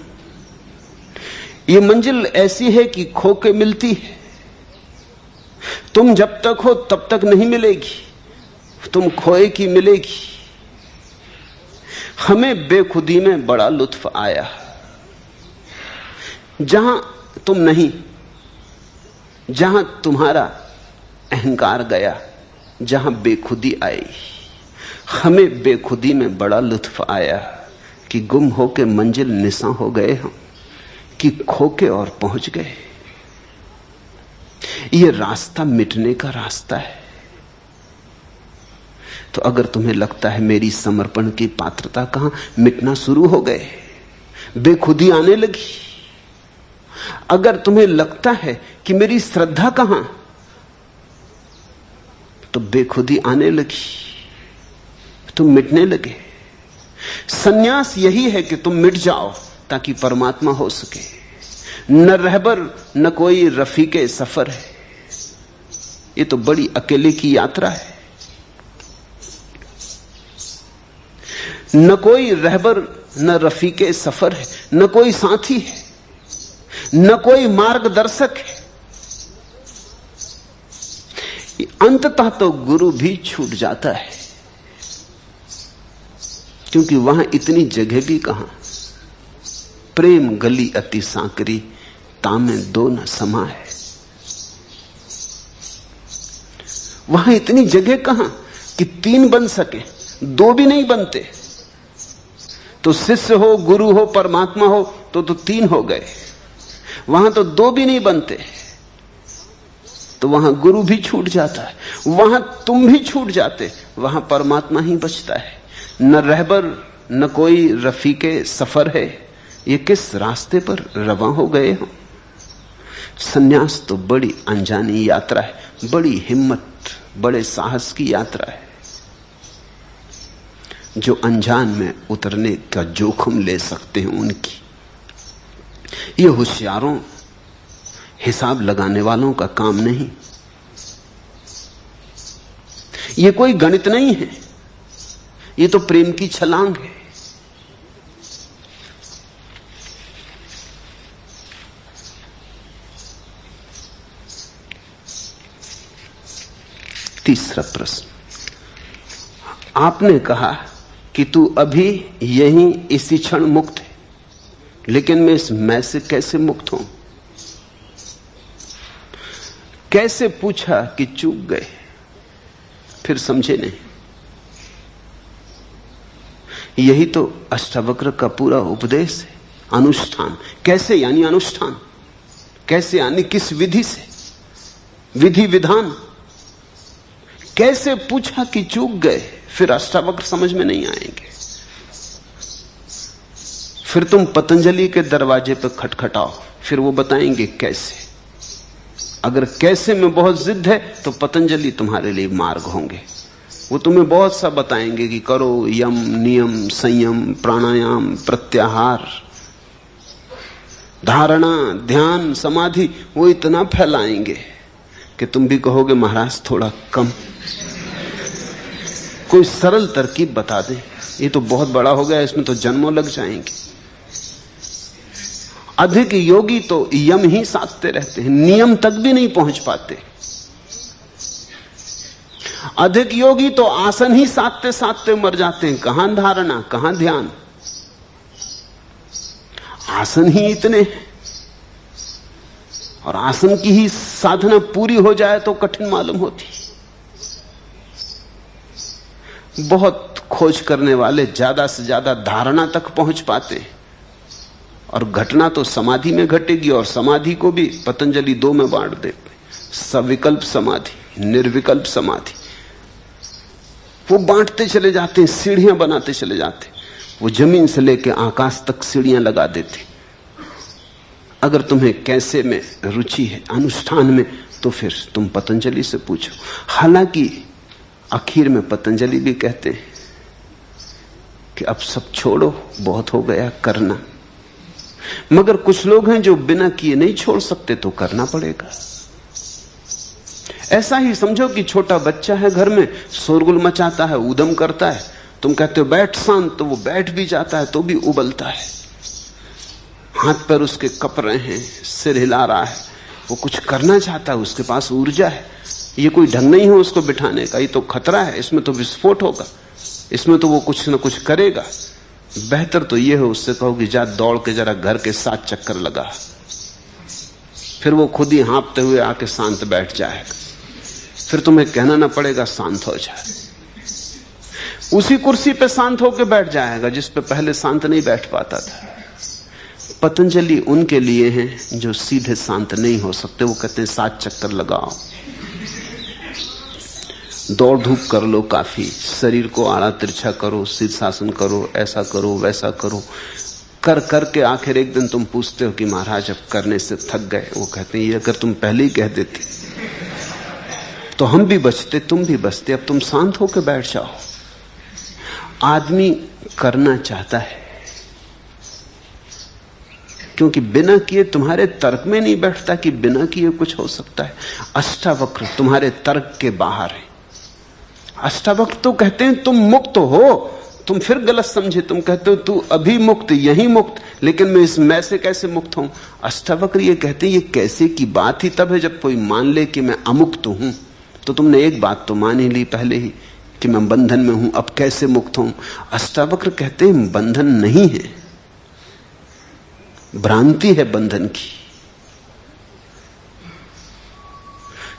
ये मंजिल ऐसी है कि खो के मिलती है। तुम जब तक हो तब तक नहीं मिलेगी, तुम खोए की मिलेगी। हमें बेखुदी में बड़ा लुत्फ आया, जहां तुम नहीं, जहां तुम्हारा अहंकार गया, जहां बेखुदी आई। हमें बेखुदी में बड़ा लुत्फ आया कि गुम होके मंजिल निसा हो गए हम। कि खोके और पहुंच गए। यह रास्ता मिटने का रास्ता है। तो अगर तुम्हें लगता है मेरी समर्पण की पात्रता कहां, मिटना शुरू हो गए, बेखुदी आने लगी। अगर तुम्हें लगता है कि मेरी श्रद्धा कहां, तो बेखुदी आने लगी, तुम मिटने लगे। सन्यास यही है कि तुम मिट जाओ ताकि परमात्मा हो सके। न रहबर न कोई रफीके सफर है। ये तो बड़ी अकेले की यात्रा है। न कोई रहबर न रफीके सफर है, न कोई साथी है, न कोई मार्गदर्शक है। अंततः तो गुरु भी छूट जाता है, क्योंकि वहां इतनी जगह भी कहां। प्रेम गली अति सांकरी, तामे दो न समा है। वहां इतनी जगह कहां कि तीन बन सके, दो भी नहीं बनते। तो शिष्य हो, गुरु हो, परमात्मा हो, तो तीन हो गए। वहां तो दो भी नहीं बनते, तो वहां गुरु भी छूट जाता है, वहां तुम भी छूट जाते, वहां परमात्मा ही बचता है। न रहबर न कोई रफीके सफर है। ये किस रास्ते पर रवां हो गए हो। सन्यास तो बड़ी अनजानी यात्रा है, बड़ी हिम्मत, बड़े साहस की यात्रा है। जो अनजान में उतरने का जोखिम ले सकते हैं उनकी। ये होशियारों, हिसाब लगाने वालों का काम नहीं। ये कोई गणित नहीं है, ये तो प्रेम की छलांग है। तीसरा प्रश्न, आपने कहा कि तू अभी यहीं इसी क्षण मुक्त है, लेकिन मैं इस मैं से कैसे मुक्त हूं? कैसे पूछा कि चूक गए, फिर समझे नहीं। यही तो अष्टावक्र का पूरा उपदेश है। अनुष्ठान कैसे, यानी अनुष्ठान कैसे, यानी किस विधि से, विधि विधान। कैसे पूछा कि चूक गए, फिर अष्टावक्र समझ में नहीं आएंगे। फिर तुम पतंजलि के दरवाजे पर खटखटाओ, फिर वो बताएंगे कैसे। अगर कैसे में बहुत जिद है तो पतंजलि तुम्हारे लिए मार्ग होंगे। वो तुम्हें बहुत सा बताएंगे कि करो, यम, नियम, संयम, प्राणायाम, प्रत्याहार, धारणा, ध्यान, समाधि। वो इतना फैलाएंगे कि तुम भी कहोगे महाराज थोड़ा कम, कोई सरल तरकीब बता दे। ये तो बहुत बड़ा हो गया, इसमें तो जन्मों लग जाएंगे। अधिक योगी तो यम ही साधते रहते हैं, नियम तक भी नहीं पहुंच पाते। अधिक योगी तो आसन ही साधते साधते मर जाते हैं। कहां धारणा, कहां ध्यान। आसन ही इतने हैं, और आसन की ही साधना पूरी हो जाए तो कठिन मालूम होती। बहुत खोज करने वाले ज्यादा से ज्यादा धारणा तक पहुंच पाते हैं, और घटना तो समाधि में घटेगी। और समाधि को भी पतंजलि दो में बांट देते, सविकल्प समाधि, निर्विकल्प समाधि। वो बांटते चले जाते हैं, सीढ़ियां बनाते चले जाते। वो जमीन से लेकर आकाश तक सीढ़ियां लगा देते। अगर तुम्हें कैसे में रुचि है, अनुष्ठान में, तो फिर तुम पतंजलि से पूछो। हालांकि आखिर में पतंजलि भी कहते हैं कि अब सब छोड़ो, बहुत हो गया करना। मगर कुछ लोग हैं जो बिना किए नहीं छोड़ सकते, तो करना पड़ेगा। ऐसा ही समझो कि छोटा बच्चा है घर में, शोरगुल मचाता है, ऊधम करता है। तुम कहते हो बैठ शांत, तो वो बैठ भी जाता है तो भी उबलता है। हाथ पैर उसके कप रहे हैं, सिर हिला रहा है, वो कुछ करना चाहता है, उसके पास ऊर्जा है। ये कोई ढंग नहीं है उसको बिठाने का, ये तो खतरा है, इसमें तो विस्फोट होगा, इसमें तो वो कुछ ना कुछ करेगा। बेहतर तो ये हो उससे कहो कि जा दौड़ के जरा घर के 7 चक्कर लगा, फिर वो खुद ही हाँपते हुए आके शांत बैठ जाएगा। फिर तुम्हें कहना ना पड़ेगा शांत हो जाए। उसी कुर्सी पे शांत होकर बैठ जाएगा जिस पे पहले शांत नहीं बैठ पाता था। पतंजलि उनके लिए हैं जो सीधे शांत नहीं हो सकते। वो कहते हैं 7 चक्कर लगाओ, दौड़ धूप कर लो, काफी, शरीर को आड़ा तिरछा करो, शीर्षासन करो, ऐसा करो वैसा करो, कर करके आखिर एक दिन तुम पूछते हो कि महाराज अब करने से थक गए। वो कहते हैं ये अगर तुम पहले ही कह देते तो हम भी बचते, तुम भी बचते। अब तुम शांत होकर बैठ जाओ। आदमी करना चाहता है क्योंकि बिना किए तुम्हारे तर्क में नहीं बैठता कि बिना किए कुछ हो सकता है। अष्टावक्र तुम्हारे तर्क के बाहर है। अष्टावक्र तो कहते हैं तुम मुक्त हो। तुम फिर गलत समझे, तुम कहते हो तू अभी मुक्त, यही मुक्त, लेकिन मैं इस मैं से कैसे मुक्त हूं। अष्टावक्र ये कहते हैं ये कैसे की बात ही तब है जब कोई मान ले कि मैं अमुक्त हूं। तो तुमने एक बात तो मान ही ली पहले ही कि मैं बंधन में हूं, अब कैसे मुक्त हूं। अष्टावक्र कहते हैं बंधन नहीं है, भ्रांति है बंधन की।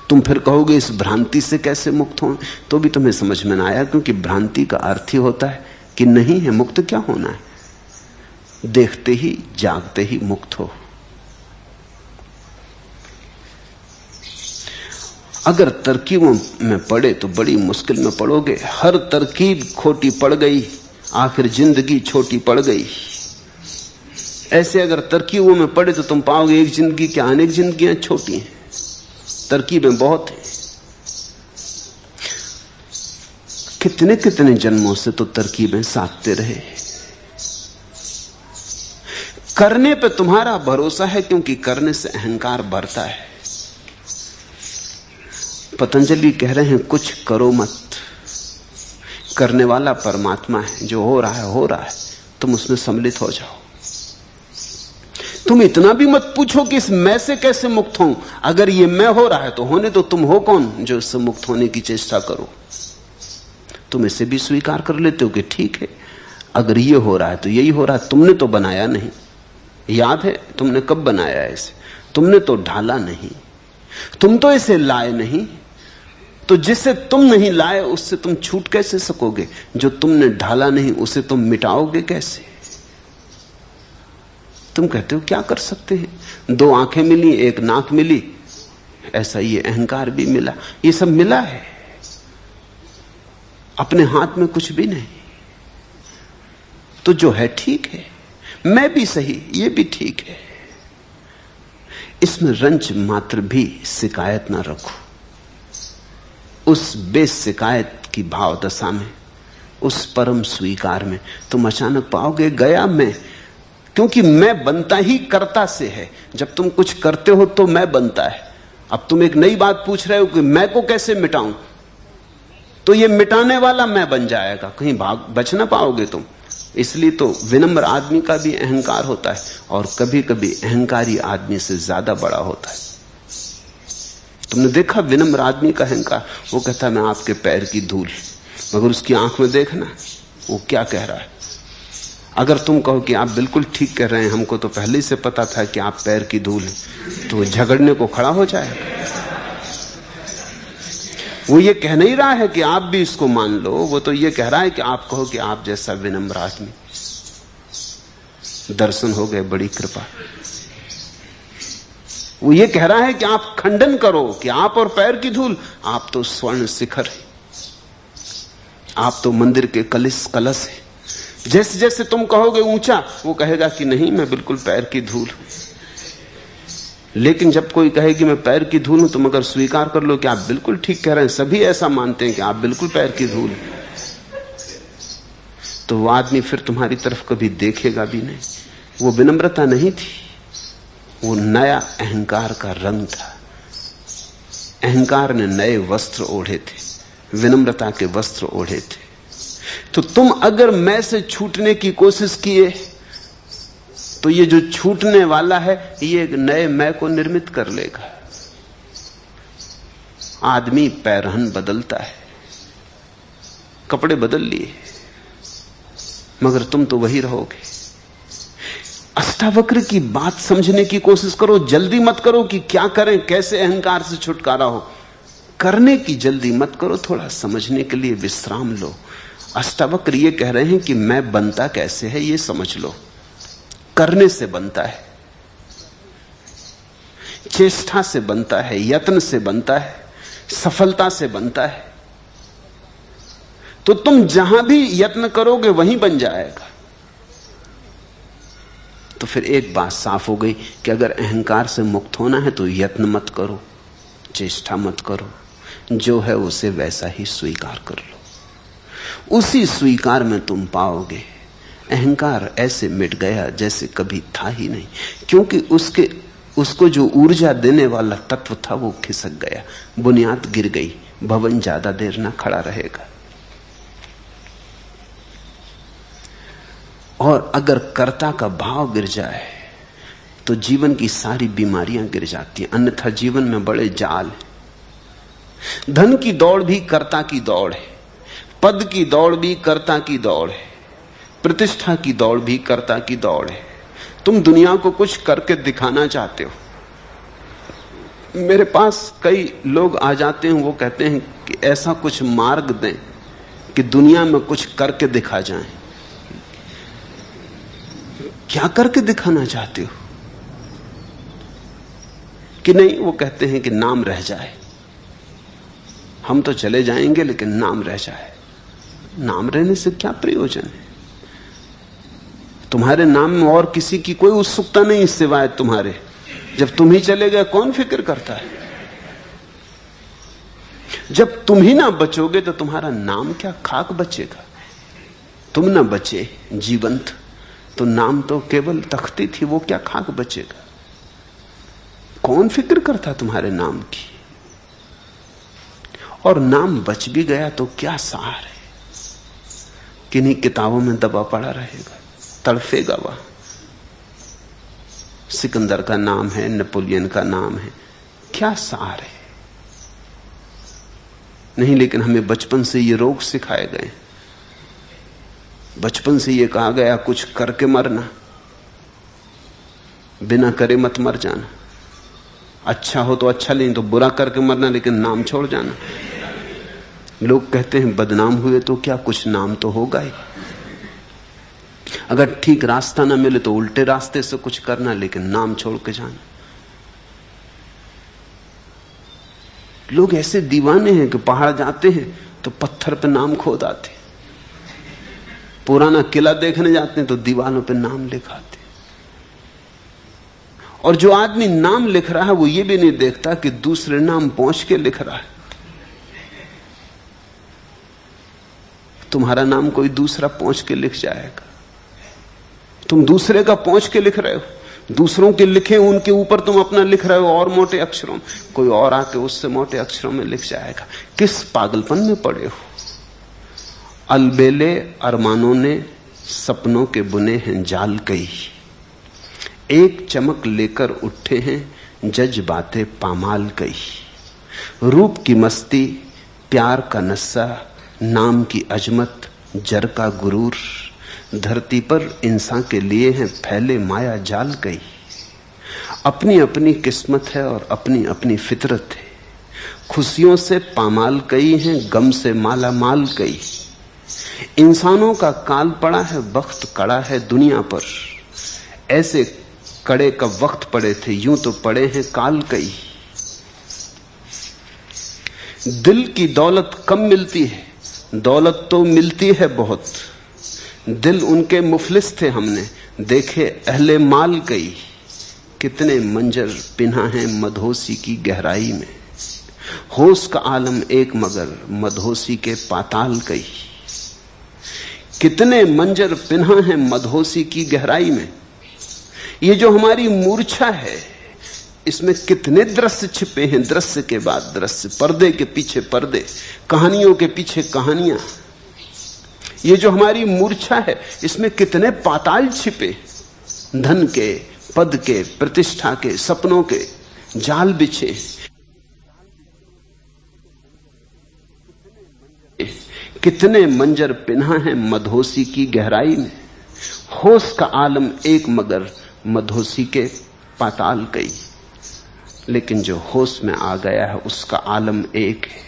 तुम फिर कहोगे इस भ्रांति से कैसे मुक्त हो, तो भी तुम्हें समझ में ना आया, क्योंकि भ्रांति का अर्थ ही होता है कि नहीं है, मुक्त क्या होना है, देखते ही जागते ही मुक्त हो। अगर तरकीबों में पड़े तो बड़ी मुश्किल में पड़ोगे। हर तरकीब खोटी पड़ गई, आखिर जिंदगी छोटी पड़ गई। ऐसे अगर तरकीबों में पड़े तो तुम पाओगे एक जिंदगी क्या अनेक जिंदगियां छोटी हैं, तरकीबें बहुत हैं। कितने कितने जन्मों से तो तरकीबें साधते रहे। करने पे तुम्हारा भरोसा है क्योंकि करने से अहंकार बढ़ता है। पतंजलि कह रहे हैं कुछ करो मत, करने वाला परमात्मा है, जो हो रहा है, तुम उसमें सम्मिलित हो जाओ। तुम इतना भी मत पूछो कि इस मैं से कैसे मुक्त हूं। अगर ये मैं हो रहा है तो होने दो, तुम हो कौन जो इससे मुक्त होने की चेष्टा करो। तुम इसे भी स्वीकार कर लेते हो कि ठीक है, अगर ये हो रहा है तो यही हो रहा है, तुमने तो बनाया नहीं। याद है तुमने कब बनाया इसे, तुमने तो ढाला नहीं, तुम तो इसे लाए नहीं। तो जिसे तुम नहीं लाए उससे तुम छूट कैसे सकोगे। जो तुमने ढाला नहीं उसे तुम मिटाओगे कैसे। तुम कहते हो क्या कर सकते हैं, 2 आंखें मिली, 1 नाक मिली, ऐसा ये अहंकार भी मिला, ये सब मिला है, अपने हाथ में कुछ भी नहीं। तो जो है ठीक है, मैं भी सही, ये भी ठीक है। इसमें रंच मात्र भी शिकायत ना रखो। उस बेशिकायत की भाव दशा में, उस परम स्वीकार में तुम अचानक पाओगे गया मैं। क्योंकि मैं बनता ही कर्ता से है। जब तुम कुछ करते हो तो मैं बनता है। अब तुम एक नई बात पूछ रहे हो कि मैं को कैसे मिटाऊं, तो ये मिटाने वाला मैं बन जाएगा, कहीं बच ना पाओगे तुम। इसलिए तो विनम्र आदमी का भी अहंकार होता है, और कभी कभी अहंकारी आदमी से ज्यादा बड़ा होता है। तुमने देखा विनम्र आदमी का अहंकार, वो कहता है मैं आपके पैर की धूल, मगर उसकी आंख में देखना वो क्या कह रहा है। अगर तुम कहो कि आप बिल्कुल ठीक कह रहे हैं, हमको तो पहले से पता था कि आप पैर की धूल हैं, तो झगड़ने को खड़ा हो जाएगा। वो ये कह नहीं रहा है कि आप भी इसको मान लो, वो तो ये कह रहा है कि आप कहो कि आप जैसा विनम्र आदमी, दर्शन हो गए, बड़ी कृपा। वो ये कह रहा है कि आप खंडन करो कि आप और पैर की धूल, आप तो स्वर्ण शिखर है, आप तो मंदिर के कलश है। जैसे जैसे तुम कहोगे ऊंचा, वो कहेगा कि नहीं मैं बिल्कुल पैर की धूल हूं। लेकिन जब कोई कहे कि मैं पैर की धूल हूं, तुम अगर स्वीकार कर लो कि आप बिल्कुल ठीक कह रहे हैं, सभी ऐसा मानते हैं कि आप बिल्कुल पैर की धूल हैं, तो वो आदमी फिर तुम्हारी तरफ कभी देखेगा भी नहीं। वो विनम्रता नहीं थी, वो नया अहंकार का रंग था। अहंकार ने नए वस्त्र ओढ़े थे, विनम्रता के वस्त्र ओढ़े थे। तो तुम अगर मैं से छूटने की कोशिश किए तो ये जो छूटने वाला है ये एक नए मैं को निर्मित कर लेगा। आदमी पैरहन बदलता है, कपड़े बदल लिए, मगर तुम तो वही रहोगे। अष्टावक्र की बात समझने की कोशिश करो, जल्दी मत करो कि क्या करें, कैसे अहंकार से छुटकारा हो। करने की जल्दी मत करो, थोड़ा समझने के लिए विश्राम लो। अष्टावक्र ये कह रहे हैं कि मैं बनता कैसे है ये समझ लो। करने से बनता है, चेष्टा से बनता है, यत्न से बनता है, सफलता से बनता है। तो तुम जहां भी यत्न करोगे वहीं बन जाएगा। तो फिर एक बात साफ हो गई कि अगर अहंकार से मुक्त होना है तो यत्न मत करो, चेष्टा मत करो, जो है उसे वैसा ही स्वीकार कर लो। उसी स्वीकार में तुम पाओगे अहंकार ऐसे मिट गया जैसे कभी था ही नहीं, क्योंकि उसको जो ऊर्जा देने वाला तत्व था वो खिसक गया, बुनियाद गिर गई, भवन ज्यादा देर ना खड़ा रहेगा। और अगर कर्ता का भाव गिर जाए तो जीवन की सारी बीमारियां गिर जाती हैं, अन्यथा जीवन में बड़े जाल हैं। धन की दौड़ भी कर्ता की दौड़ है, पद की दौड़ भी कर्ता की दौड़ है, प्रतिष्ठा की दौड़ भी कर्ता की दौड़ है। तुम दुनिया को कुछ करके दिखाना चाहते हो। मेरे पास कई लोग आ जाते हैं, वो कहते हैं कि ऐसा कुछ मार्ग दें कि दुनिया में कुछ करके दिखा जाएं। क्या करके दिखाना चाहते हो? कि नहीं, वो कहते हैं कि नाम रह जाए, हम तो चले जाएंगे लेकिन नाम रह जाए। नाम रहने से क्या प्रयोजन है? तुम्हारे नाम में और किसी की कोई उत्सुकता नहीं सिवाय तुम्हारे। जब तुम ही चले गए कौन फिक्र करता है? जब तुम ही ना बचोगे तो तुम्हारा नाम क्या खाक बचेगा? तुम ना बचे जीवंत तो नाम तो केवल तख्ती थी, वो क्या खाक बचेगा? कौन फिक्र करता तुम्हारे नाम की? और नाम बच भी गया तो क्या सार है? किन्हीं किताबों में दबा पड़ा रहेगा, तड़फेगा वह। सिकंदर का नाम है, नेपोलियन का नाम है, क्या सार है? नहीं, लेकिन हमें बचपन से ये रोग सिखाए गए, बचपन से ये कहा गया कुछ करके मरना, बिना करे मत मर जाना। अच्छा हो तो अच्छा, नहीं तो बुरा करके मरना, लेकिन नाम छोड़ जाना। लोग कहते हैं बदनाम हुए तो क्या, कुछ नाम तो होगा ही। अगर ठीक रास्ता ना मिले तो उल्टे रास्ते से कुछ करना, लेकिन नाम छोड़ के जाना। लोग ऐसे दीवाने हैं कि पहाड़ जाते हैं तो पत्थर पे नाम खोद आते, पुराना किला देखने जाते हैं तो दीवारों पे नाम लिखाते। और जो आदमी नाम लिख रहा है वो ये भी नहीं देखता कि दूसरे नाम पहुंच के लिख रहा है। तुम्हारा नाम कोई दूसरा पहुंच के लिख जाएगा, तुम दूसरे का पहुंच के लिख रहे हो। दूसरों के लिखे उनके ऊपर तुम अपना लिख रहे हो और मोटे अक्षरों में, कोई और आके उससे मोटे अक्षरों में लिख जाएगा। किस पागलपन में पड़े हो? अलबेले अरमानों ने सपनों के बुने हैं जाल कई, एक चमक लेकर उठे हैं जज्बाते पामाल कई। रूप की मस्ती, प्यार का नशा, नाम की अजमत, जर का गुरूर, धरती पर इंसान के लिए हैं फैले माया जाल कई। अपनी अपनी किस्मत है और अपनी अपनी फितरत है, खुशियों से पामाल कई हैं, गम से माला माल कई। इंसानों का काल पड़ा है, वक्त कड़ा है दुनिया पर, ऐसे कड़े का वक्त पड़े थे, यूं तो पड़े हैं काल कई। दिल की दौलत कम मिलती है, दौलत तो मिलती है बहुत। दिल उनके मुफलिस थे, हमने देखे अहले माल कई। कितने मंजर पिन्हा हैं मधोसी की गहराई में, होश का आलम एक मगर मधोसी के पाताल कई। कितने मंजर पिन्हा हैं मधोसी की गहराई में। ये जो हमारी मूर्छा है, इसमें कितने दृश्य छिपे हैं, दृश्य के बाद दृश्य, पर्दे के पीछे पर्दे, कहानियों के पीछे कहानियां। ये जो हमारी मूर्छा है, इसमें कितने पाताल छिपे, धन के, पद के, प्रतिष्ठा के, सपनों के जाल बिछे। कितने मंजर पिन्हा हैं मधोसी की गहराई में, होश का आलम एक मगर मधोसी के पाताल कई। लेकिन जो होश में आ गया है उसका आलम एक है,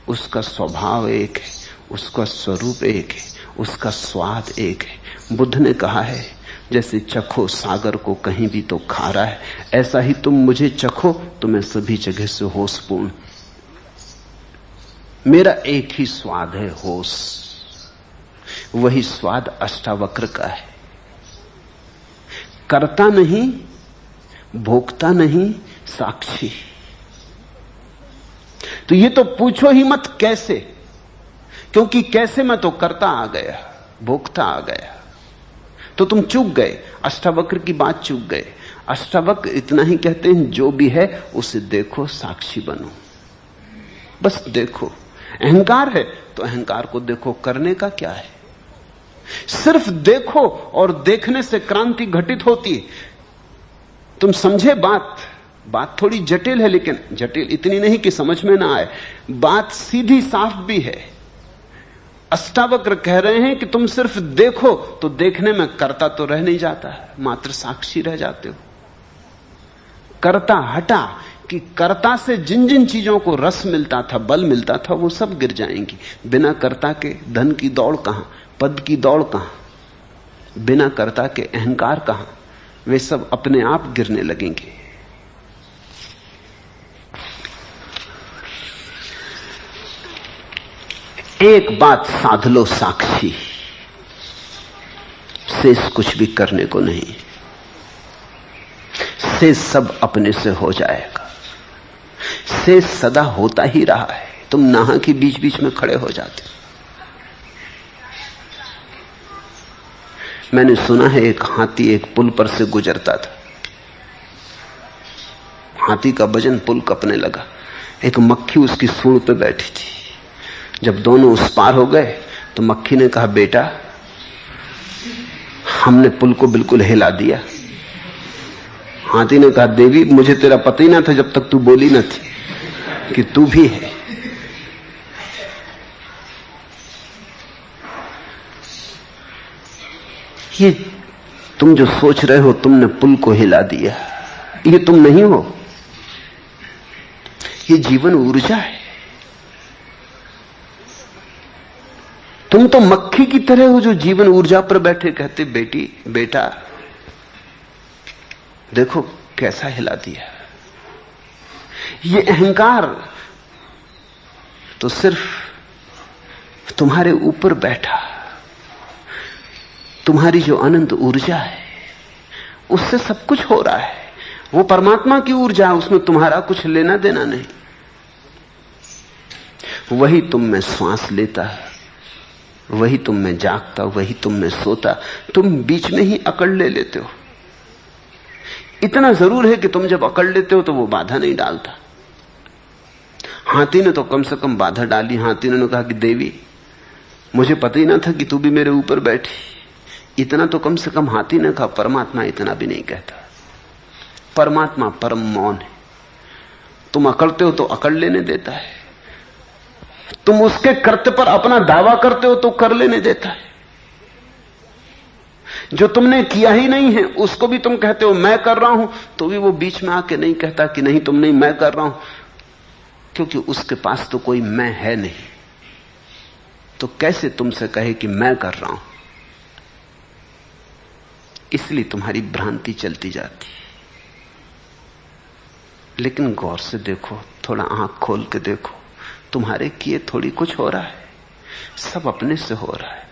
उसका स्वभाव एक है, उसका स्वरूप एक है, उसका स्वाद एक है। बुद्ध ने कहा है जैसे चखो सागर को कहीं भी तो खारा है, ऐसा ही तुम मुझे चखो तो मैं सभी जगह से होशपूर्ण। मेरा एक ही स्वाद है, होश। वही स्वाद अष्टावक्र का है। करता नहीं, भोगता नहीं, साक्षी। तो ये तो पूछो ही मत कैसे, क्योंकि कैसे में तो करता आ गया, भोगता आ गया, तो तुम चूक गए, अष्टावक्र की बात चूक गए। अष्टावक्र इतना ही कहते हैं, जो भी है उसे देखो, साक्षी बनो, बस देखो। अहंकार है तो अहंकार को देखो, करने का क्या है? सिर्फ देखो, और देखने से क्रांति घटित होती है। तुम समझे बात थोड़ी जटिल है, लेकिन जटिल इतनी नहीं कि समझ में ना आए। बात सीधी साफ भी है। अष्टावक्र कह रहे हैं कि तुम सिर्फ देखो, तो देखने में करता तो रह नहीं जाता है, मात्र साक्षी रह जाते हो। करता हटा कि कर्ता से जिन जिन चीजों को रस मिलता था, बल मिलता था, वो सब गिर जाएंगी। बिना कर्ता के धन की दौड़ कहां, पद की दौड़ कहां, बिना कर्ता के अहंकार कहां, वे सब अपने आप गिरने लगेंगे। एक बात साध लो, साक्षी, शेष कुछ भी करने को नहीं, शेष सब अपने से हो जाएगा। शेष सदा होता ही रहा है, तुम नाहा के बीच बीच में खड़े हो जाते। मैंने सुना है एक हाथी एक पुल पर से गुजरता था, हाथी का वजन पुल कपने लगा, एक मक्खी उसकी सूंड पे बैठी थी। जब दोनों उस पार हो गए तो मक्खी ने कहा, बेटा हमने पुल को बिल्कुल हिला दिया। हाथी ने कहा, देवी मुझे तेरा पता ही ना था जब तक तू बोली न थी कि तू भी है। ये तुम जो सोच रहे हो तुमने पुल को हिला दिया, ये तुम नहीं हो, ये जीवन ऊर्जा है। तुम तो मक्खी की तरह हो जो जीवन ऊर्जा पर बैठे कहते, बेटी बेटा देखो कैसा हिला दिया। ये अहंकार तो सिर्फ तुम्हारे ऊपर बैठा, तुम्हारी जो अनंत ऊर्जा है उससे सब कुछ हो रहा है। वो परमात्मा की ऊर्जा है, उसमें तुम्हारा कुछ लेना देना नहीं। वही तुम में श्वास लेता है, वही तुम में जागता, वही तुम में सोता। तुम बीच में ही अकड़ ले लेते हो। इतना जरूर है कि तुम जब अकड़ लेते हो तो वो बाधा नहीं डालता। हाथी ने तो कम से कम बाधा डाली। हाथी ने कहा कि देवी मुझे पता ही ना था कि तू भी मेरे ऊपर बैठी। इतना तो कम से कम हाथी ने कहा। परमात्मा इतना भी नहीं कहता। परमात्मा परम मौन है। तुम अकड़ते हो तो अकड़ लेने देता है, तुम उसके कर्त्य पर अपना दावा करते हो तो कर लेने देता है। जो तुमने किया ही नहीं है उसको भी तुम कहते हो मैं कर रहा हूं, तो भी वो बीच में आके नहीं कहता कि नहीं तुम नहीं, मैं कर रहा हूं, क्योंकि उसके पास तो कोई मैं है नहीं। तो कैसे तुमसे कहे कि मैं कर रहा हूं? इसलिए तुम्हारी भ्रांति चलती जाती। लेकिन गौर से देखो, थोड़ा आंख खोल के देखो, तुम्हारे किए थोड़ी कुछ हो रहा है, सब अपने से हो रहा है।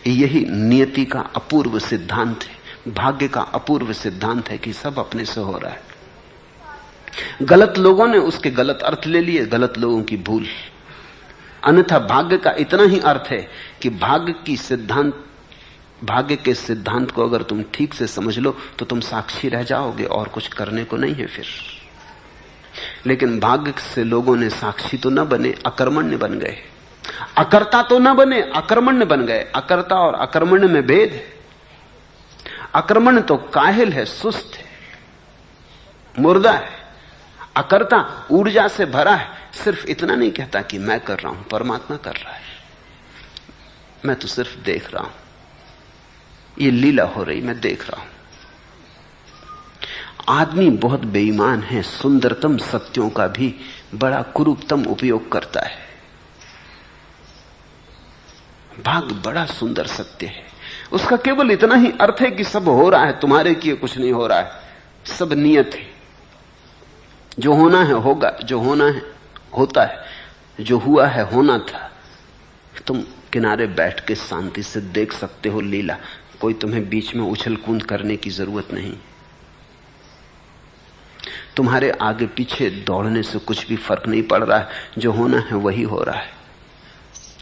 यही नियति का अपूर्व सिद्धांत है, भाग्य का अपूर्व सिद्धांत है कि सब अपने से हो रहा है। गलत लोगों ने उसके गलत अर्थ ले लिए, गलत लोगों की भूल। अन्यथा भाग्य का इतना ही अर्थ है कि भाग्य के सिद्धांत को अगर तुम ठीक से समझ लो तो तुम साक्षी रह जाओगे और कुछ करने को नहीं है फिर। लेकिन भाग्य से लोगों ने साक्षी तो न बने, अकर्मण्य बन गए। अकर्ता तो न बने, अकर्मण्य बन गए। अकर्ता और अकर्मण्य में भेद है। अकर्मण्य तो काहिल है, सुस्त है, मुर्दा है। अकर्ता ऊर्जा से भरा है। सिर्फ इतना नहीं कहता कि मैं कर रहा हूं, परमात्मा कर रहा है, मैं तो सिर्फ देख रहा हूं, ये लीला हो रही, मैं देख रहा हूं। आदमी बहुत बेईमान है, सुंदरतम सत्यों का भी बड़ा कुरूपतम उपयोग करता है। भाग्य बड़ा सुंदर सत्य है, उसका केवल इतना ही अर्थ है कि सब हो रहा है, तुम्हारे किए कुछ नहीं हो रहा है, सब नियत है। जो होना है होगा, जो होना है होता है, जो हुआ है होना था। तुम किनारे बैठ के शांति से देख सकते हो लीला, कोई तुम्हें बीच में उछल कूद करने की जरूरत नहीं। तुम्हारे आगे पीछे दौड़ने से कुछ भी फर्क नहीं पड़ रहा है। जो होना है वही हो रहा है,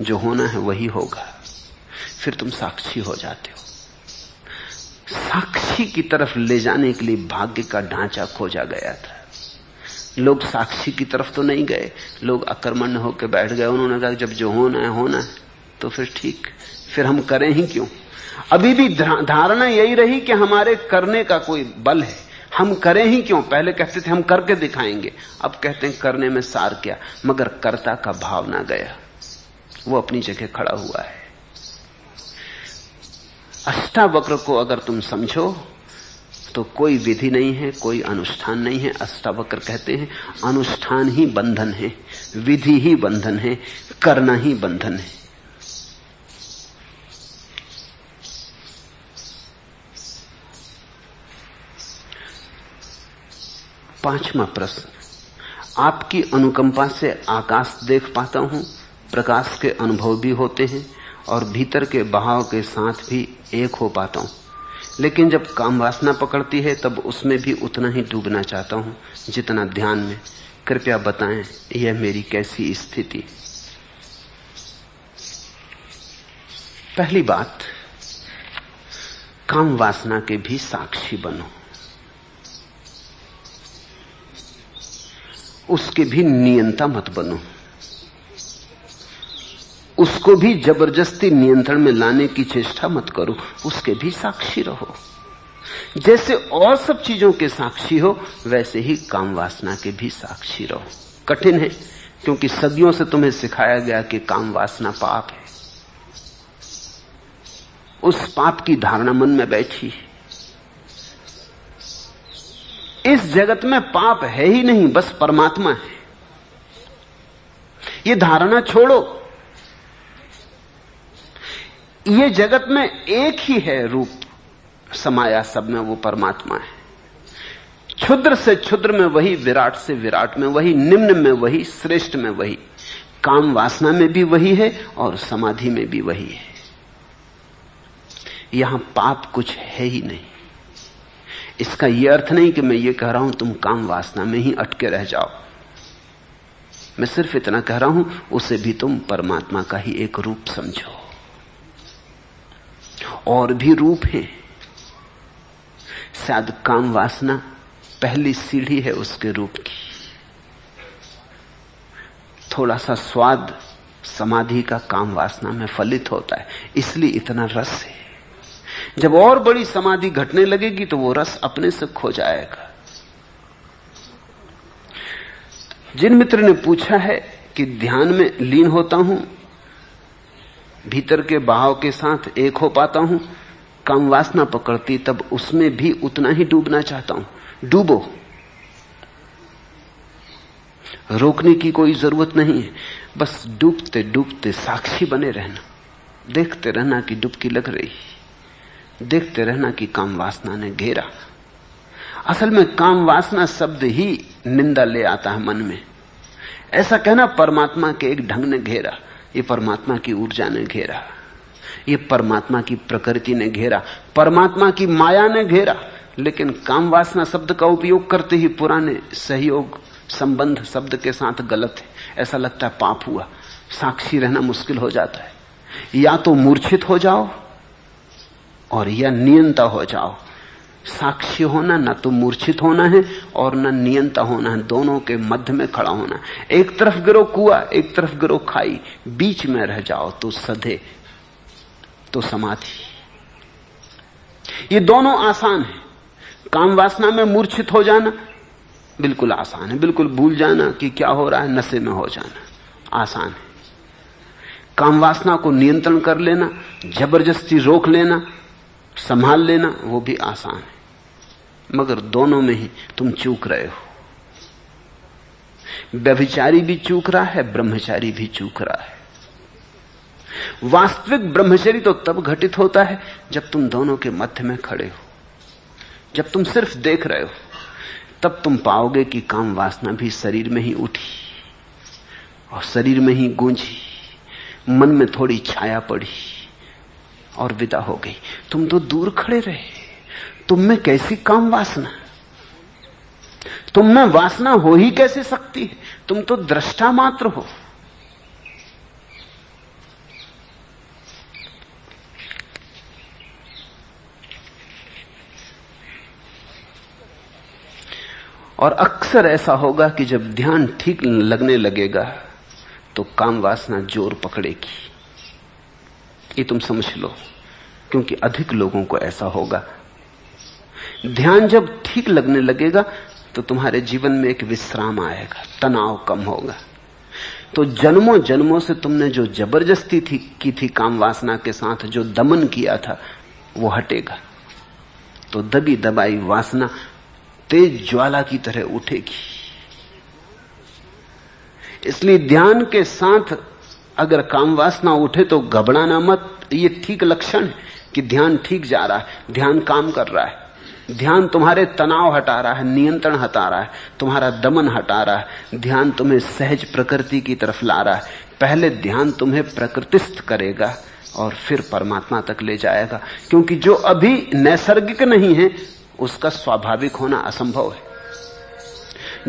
जो होना है वही होगा। फिर तुम साक्षी हो जाते हो। साक्षी की तरफ ले जाने के लिए भाग्य का ढांचा खोजा गया था। लोग साक्षी की तरफ तो नहीं गए, लोग अकर्मण्य होकर बैठ गए। उन्होंने कहा जब जो होना है होना है तो फिर ठीक, फिर हम करें ही क्यों। अभी भी धारणा यही रही कि हमारे करने का कोई बल है, हम करें ही क्यों। पहले कहते थे हम करके दिखाएंगे, अब कहते हैं करने में सार क्या। मगर कर्ता का भाव ना गया, वो अपनी जगह खड़ा हुआ है। अष्टावक्र को अगर तुम समझो तो कोई विधि नहीं है, कोई अनुष्ठान नहीं है। अष्टावक्र कहते हैं अनुष्ठान ही बंधन है, विधि ही बंधन है, करना ही बंधन है। पांचवा प्रश्न, आपकी अनुकंपा से आकाश देख पाता हूं, प्रकाश के अनुभव भी होते हैं और भीतर के बहाव के साथ भी एक हो पाता हूं, लेकिन जब काम वासना पकड़ती है तब उसमें भी उतना ही डूबना चाहता हूं जितना ध्यान में। कृपया बताएं यह मेरी कैसी स्थिति। पहली बात, काम वासना के भी साक्षी बनो, उसके भी नियंता मत बनो, उसको भी जबरदस्ती नियंत्रण में लाने की चेष्टा मत करो, उसके भी साक्षी रहो। जैसे और सब चीजों के साक्षी हो वैसे ही काम वासना के भी साक्षी रहो। कठिन है क्योंकि सदियों से तुम्हें सिखाया गया कि काम वासना पाप है। उस पाप की धारणा मन में बैठी। इस जगत में पाप है ही नहीं, बस परमात्मा है। ये धारणा छोड़ो। ये जगत में एक ही है रूप समाया सब में, वो परमात्मा है। क्षुद्र से क्षुद्र में वही, विराट से विराट में वही, निम्न में वही, श्रेष्ठ में वही। काम वासना में भी वही है और समाधि में भी वही है। यहां पाप कुछ है ही नहीं। इसका यह अर्थ नहीं कि मैं ये कह रहा हूं तुम काम वासना में ही अटके रह जाओ। मैं सिर्फ इतना कह रहा हूं उसे भी तुम परमात्मा का ही एक रूप समझो। और भी रूप है, शायद काम वासना पहली सीढ़ी है उसके रूप की। थोड़ा सा स्वाद समाधि का काम वासना में फलित होता है, इसलिए इतना रस है। जब और बड़ी समाधि घटने लगेगी तो वो रस अपने से खो जाएगा। जिन मित्र ने पूछा है कि ध्यान में लीन होता हूं, भीतर के बहाव के साथ एक हो पाता हूं, काम वासना पकड़ती तब उसमें भी उतना ही डूबना चाहता हूं। डूबो, रोकने की कोई जरूरत नहीं है। बस डूबते डूबते साक्षी बने रहना, देखते रहना कि डुबकी लग रही, देखते रहना कि काम वासना ने घेरा। असल में काम वासना शब्द ही निंदा ले आता है मन में। ऐसा कहना परमात्मा के एक ढंग ने घेरा, ये परमात्मा की ऊर्जा ने घेरा, ये परमात्मा की प्रकृति ने घेरा, परमात्मा की माया ने घेरा। लेकिन काम वासना शब्द का उपयोग करते ही पुराने सहयोग संबंध शब्द के साथ गलत है। ऐसा लगता है पाप हुआ, साक्षी रहना मुश्किल हो जाता है। या तो मूर्छित हो जाओ और या नियंता हो जाओ। साक्षी होना ना तो मूर्छित होना है और ना नियंता होना है, दोनों के मध्य में खड़ा होना। एक तरफ गिरो कुआं, एक तरफ गिरो खाई, बीच में रह जाओ तो सधे, तो समाधि। ये दोनों आसान है। काम वासना में मूर्छित हो जाना बिल्कुल आसान है, बिल्कुल भूल जाना कि क्या हो रहा है, नशे में हो जाना आसान है। काम वासना को नियंत्रण कर लेना, जबरदस्ती रोक लेना, संभाल लेना, वो भी आसान है। मगर दोनों में ही तुम चूक रहे हो। व्यभिचारी भी चूक रहा है, ब्रह्मचारी भी चूक रहा है। वास्तविक ब्रह्मचर्य तो तब घटित होता है जब तुम दोनों के मध्य में खड़े हो, जब तुम सिर्फ देख रहे हो। तब तुम पाओगे कि काम वासना भी शरीर में ही उठी और शरीर में ही गूंजी, मन में थोड़ी छाया पड़ी और विदा हो गई। तुम तो दूर खड़े रहे, तुम में कैसी काम वासना, तुम में वासना हो ही कैसे सकती है? तुम तो दृष्टा मात्र हो। और अक्सर ऐसा होगा कि जब ध्यान ठीक लगने लगेगा तो काम वासना जोर पकड़ेगी। ये तुम समझ लो, क्योंकि अधिक लोगों को ऐसा होगा। ध्यान जब ठीक लगने लगेगा तो तुम्हारे जीवन में एक विश्राम आएगा, तनाव कम होगा। तो जन्मों जन्मों से तुमने जो जबरदस्ती की थी काम वासना के साथ, जो दमन किया था, वो हटेगा। तो दबी दबाई वासना तेज ज्वाला की तरह उठेगी। इसलिए ध्यान के साथ अगर काम वासना उठे तो घबराना मत। ये ठीक लक्षण है कि ध्यान ठीक जा रहा है, ध्यान काम कर रहा है। ध्यान तुम्हारे तनाव हटा रहा है, नियंत्रण हटा रहा है, तुम्हारा दमन हटा रहा है। ध्यान तुम्हें सहज प्रकृति की तरफ ला रहा है। पहले ध्यान तुम्हें प्रकृतिस्थ करेगा और फिर परमात्मा तक ले जाएगा, क्योंकि जो अभी नैसर्गिक नहीं है उसका स्वाभाविक होना असंभव है।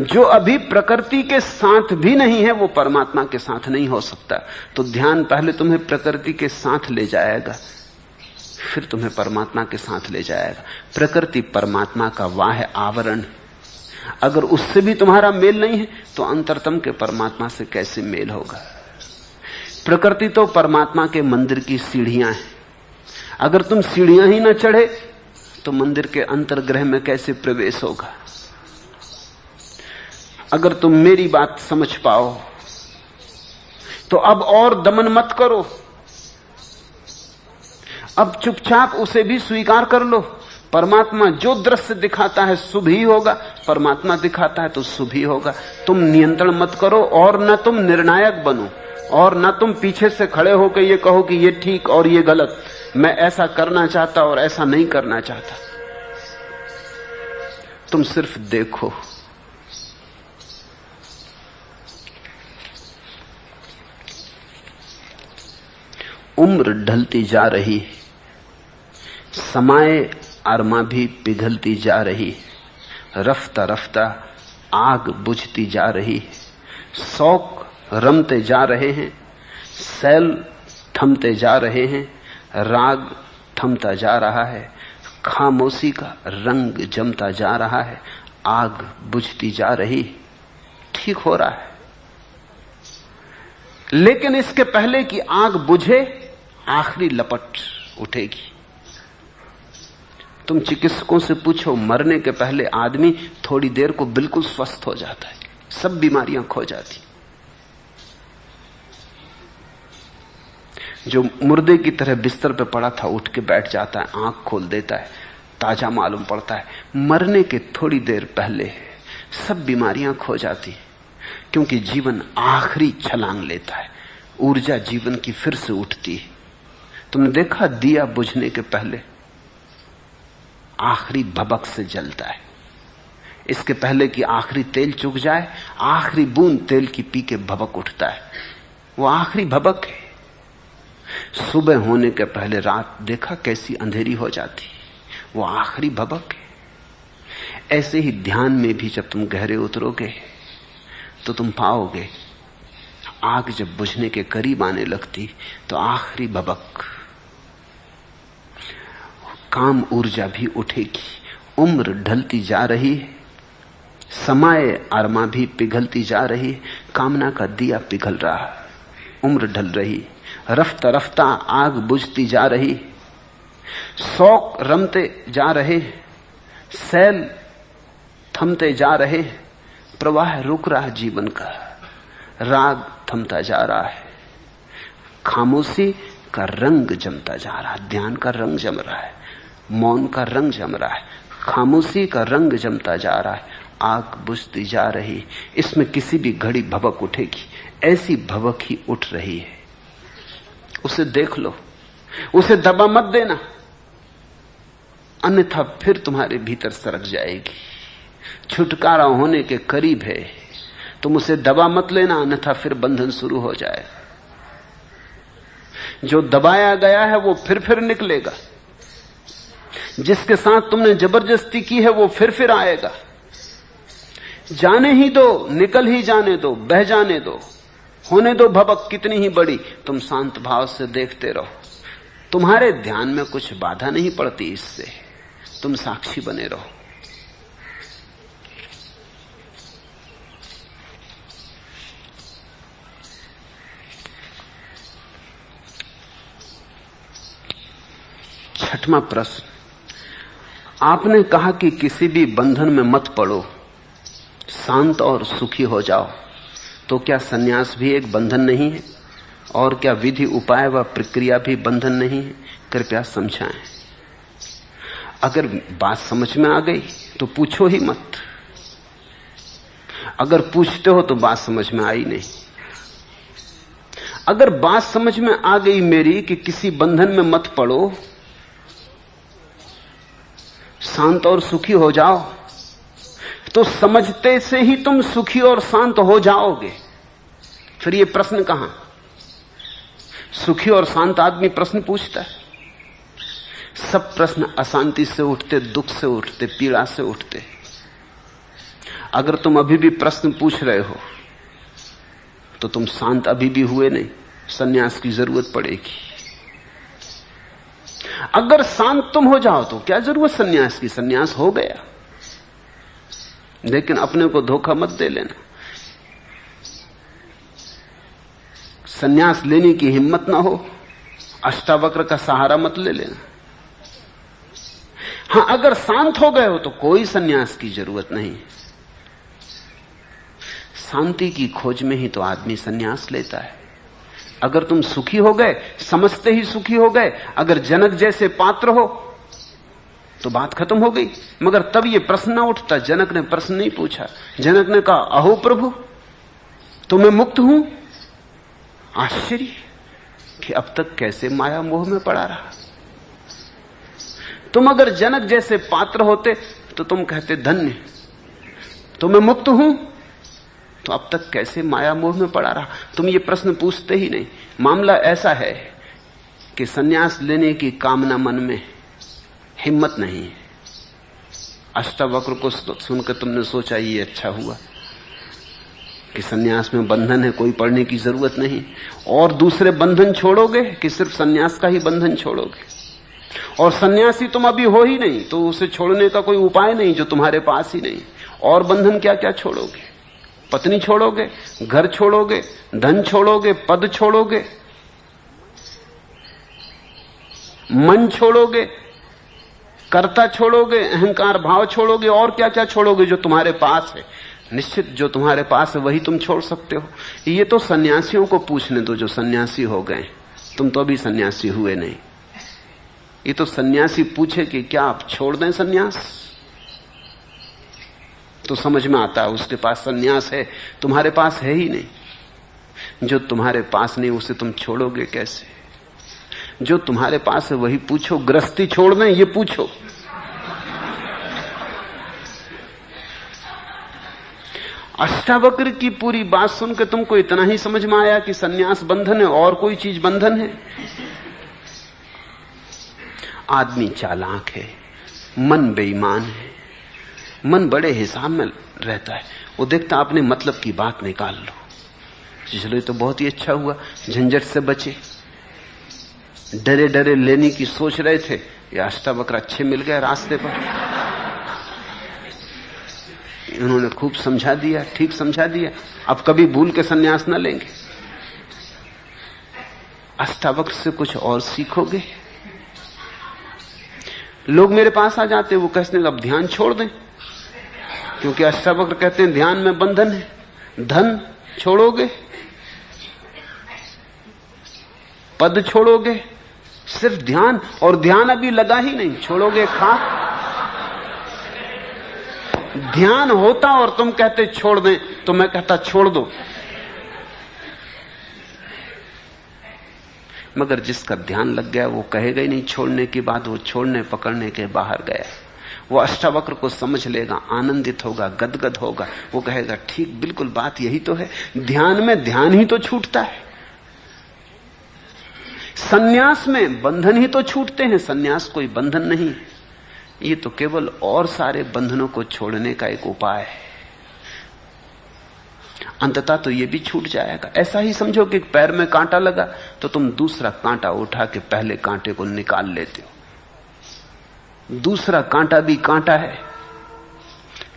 जो अभी प्रकृति के साथ भी नहीं है वो परमात्मा के साथ नहीं हो सकता। तो ध्यान पहले तुम्हें प्रकृति के साथ ले जाएगा, फिर तुम्हें परमात्मा के साथ ले जाएगा। प्रकृति परमात्मा का वाह आवरण। अगर उससे भी तुम्हारा मेल नहीं है तो अंतरतम के परमात्मा से कैसे मेल होगा? प्रकृति तो परमात्मा के मंदिर की सीढ़ियां हैं। अगर तुम सीढ़ियां ही ना चढ़े तो मंदिर के अंतर्गृह में कैसे प्रवेश होगा? अगर तुम मेरी बात समझ पाओ तो अब और दमन मत करो, अब चुपचाप उसे भी स्वीकार कर लो। परमात्मा जो दृश्य दिखाता है शुभ ही होगा, परमात्मा दिखाता है तो शुभ ही होगा। तुम नियंत्रण मत करो और न तुम निर्णायक बनो, और न तुम पीछे से खड़े होकर ये कहो कि ये ठीक और ये गलत, मैं ऐसा करना चाहता और ऐसा नहीं करना चाहता। तुम सिर्फ देखो। उम्र ढलती जा रही है, समाए अरमा भी पिघलती जा रही है, रफ्ता रफ्ता आग बुझती जा रही है, शौक रमते जा रहे हैं, सैल थमते जा रहे हैं, राग थमता जा रहा है, खामोशी का रंग जमता जा रहा है, आग बुझती जा रही। ठीक हो रहा है, लेकिन इसके पहले कि आग बुझे आखिरी लपट उठेगी। तुम चिकित्सकों से पूछो, मरने के पहले आदमी थोड़ी देर को बिल्कुल स्वस्थ हो जाता है, सब बीमारियां खो जाती। जो मुर्दे की तरह बिस्तर पे पड़ा था उठ के बैठ जाता है, आंख खोल देता है, ताजा मालूम पड़ता है। मरने के थोड़ी देर पहले सब बीमारियां खो जाती, क्योंकि जीवन आखिरी छलांग लेता है, ऊर्जा जीवन की फिर से उठती है। तुमने देखा दिया बुझने के पहले आखिरी भभक से जलता है, इसके पहले कि आखिरी तेल चुक जाए आखिरी बूंद तेल की पी के भभक उठता है, वो आखिरी भभक है। सुबह होने के पहले रात देखा कैसी अंधेरी हो जाती, वो आखिरी भभक है। ऐसे ही ध्यान में भी जब तुम गहरे उतरोगे तो तुम पाओगे आग जब बुझने के करीब आने लगती तो आखिरी भभक, काम ऊर्जा भी उठेगी। उम्र ढलती जा रही है, समाए अरमा भी पिघलती जा रही है, कामना का दिया पिघल रहा है, उम्र ढल रही, रफ्ता रफ्ता आग बुझती जा रही, शौक रमते जा रहे, सैल थमते जा रहे, प्रवाह रुक रहा है जीवन का, राग थमता जा रहा है, खामोशी का रंग जमता जा रहा है, ध्यान का रंग जम रहा है, मौन का रंग जम रहा है, खामोशी का रंग जमता जा रहा है, आग बुझती जा रही। इसमें किसी भी घड़ी भभक उठेगी, ऐसी भभक ही उठ रही है। उसे देख लो, उसे दबा मत देना, अन्यथा फिर तुम्हारे भीतर सरक जाएगी। छुटकारा होने के करीब है, तुम उसे दबा मत लेना, अन्यथा फिर बंधन शुरू हो जाए। जो दबाया गया है वो फिर निकलेगा, जिसके साथ तुमने जबरदस्ती की है वो फिर आएगा। जाने ही दो, निकल ही जाने दो, बह जाने दो, होने दो भबक कितनी ही बड़ी। तुम शांत भाव से देखते रहो, तुम्हारे ध्यान में कुछ बाधा नहीं पड़ती इससे, तुम साक्षी बने रहो। छठवां प्रश्न, आपने कहा कि किसी भी बंधन में मत पड़ो, शांत और सुखी हो जाओ, तो क्या सन्यास भी एक बंधन नहीं है? और क्या विधि उपाय व प्रक्रिया भी बंधन नहीं है? कृपया समझाएं। अगर बात समझ में आ गई तो पूछो ही मत, अगर पूछते हो तो बात समझ में आई नहीं। अगर बात समझ में आ गई मेरी कि किसी बंधन में मत पड़ो, शांत और सुखी हो जाओ, तो समझते से ही तुम सुखी और शांत हो जाओगे। फिर ये प्रश्न कहां? सुखी और शांत आदमी प्रश्न पूछता है। सब प्रश्न अशांति से उठते, दुख से उठते, पीड़ा से उठते। अगर तुम अभी भी प्रश्न पूछ रहे हो तो तुम शांत अभी भी हुए नहीं, सन्यास की जरूरत पड़ेगी। अगर शांत तुम हो जाओ तो क्या जरूरत सन्यास की? सन्यास हो गया। लेकिन अपने को धोखा मत दे लेना, सन्यास लेने की हिम्मत ना हो, अष्टावक्र का सहारा मत ले लेना। हां, अगर शांत हो गए हो तो कोई सन्यास की जरूरत नहीं। शांति की खोज में ही तो आदमी सन्यास लेता है। अगर तुम सुखी हो गए, समझते ही सुखी हो गए, अगर जनक जैसे पात्र हो तो बात खत्म हो गई। मगर तब ये प्रश्न ना उठता। जनक ने प्रश्न नहीं पूछा, जनक ने कहा, अहो प्रभु, तो मैं मुक्त हूं। आश्चर्य कि अब तक कैसे माया मोह में पड़ा रहा। तुम अगर जनक जैसे पात्र होते तो तुम कहते, धन्य, तो मैं मुक्त हूं, तो अब तक कैसे माया मोह में पड़ा रहा। तुम ये प्रश्न पूछते ही नहीं। मामला ऐसा है कि सन्यास लेने की कामना मन में, हिम्मत नहीं है। अष्टावक्र को सुनकर तुमने सोचा ये अच्छा हुआ कि सन्यास में बंधन है, कोई पढ़ने की जरूरत नहीं। और दूसरे बंधन छोड़ोगे कि सिर्फ सन्यास का ही बंधन छोड़ोगे? और सन्यासी तुम अभी हो ही नहीं, तो उसे छोड़ने का कोई उपाय नहीं जो तुम्हारे पास ही नहीं। और बंधन क्या क्या छोड़ोगे? पत्नी छोड़ोगे, घर छोड़ोगे, धन छोड़ोगे, पद छोड़ोगे, मन छोड़ोगे, कर्ता छोड़ोगे, अहंकार भाव छोड़ोगे, और क्या क्या छोड़ोगे जो तुम्हारे पास है। निश्चित जो तुम्हारे पास है वही तुम छोड़ सकते हो। ये तो सन्यासियों को पूछने दो जो सन्यासी हो गए, तुम तो अभी सन्यासी हुए नहीं। ये तो सन्यासी पूछे कि क्या आप छोड़ दें सन्यास, तो समझ में आता है उसके पास सन्यास है, तुम्हारे पास है ही नहीं। जो तुम्हारे पास नहीं उसे तुम छोड़ोगे कैसे? जो तुम्हारे पास है वही पूछो। गृहस्थी छोड़ दें ये पूछो। अष्टावक्र की पूरी बात सुनकर तुमको इतना ही समझ में आया कि सन्यास बंधन है और कोई चीज बंधन है? आदमी चालाक है, मन बेईमान है। मन बड़े हिसाब में रहता है, वो देखता अपने मतलब की बात निकाल लो। चलो तो बहुत ही अच्छा हुआ, झंझट से बचे। डरे डरे लेने की सोच रहे थे, ये अष्टावक्र अच्छे मिल गए रास्ते पर। उन्होंने खूब समझा दिया, ठीक समझा दिया। अब कभी भूल के सन्यास न लेंगे। अष्टावक्र से कुछ और सीखोगे। लोग मेरे पास आ जाते, वो कहते हैं अब ध्यान छोड़ दें, क्योंकि अष्टावक्र कहते हैं ध्यान में बंधन है। धन छोड़ोगे, पद छोड़ोगे, सिर्फ ध्यान, और ध्यान अभी लगा ही नहीं, छोड़ोगे खा। ध्यान होता और तुम कहते छोड़ दें, तो मैं कहता छोड़ दो। मगर जिसका ध्यान लग गया वो कहेगा ही नहीं छोड़ने की बात, वो छोड़ने पकड़ने के बाहर गया। वो अष्टावक्र को समझ लेगा, आनंदित होगा, गदगद होगा। वो कहेगा ठीक, बिल्कुल बात यही तो है। ध्यान में ध्यान ही तो छूटता है, सन्यास में बंधन ही तो छूटते हैं। सन्यास कोई बंधन नहीं, ये तो केवल और सारे बंधनों को छोड़ने का एक उपाय है। अंततः तो ये भी छूट जाएगा। ऐसा ही समझो कि पैर में कांटा लगा तो तुम दूसरा कांटा उठा के पहले कांटे को निकाल लेते हो। दूसरा कांटा भी कांटा है,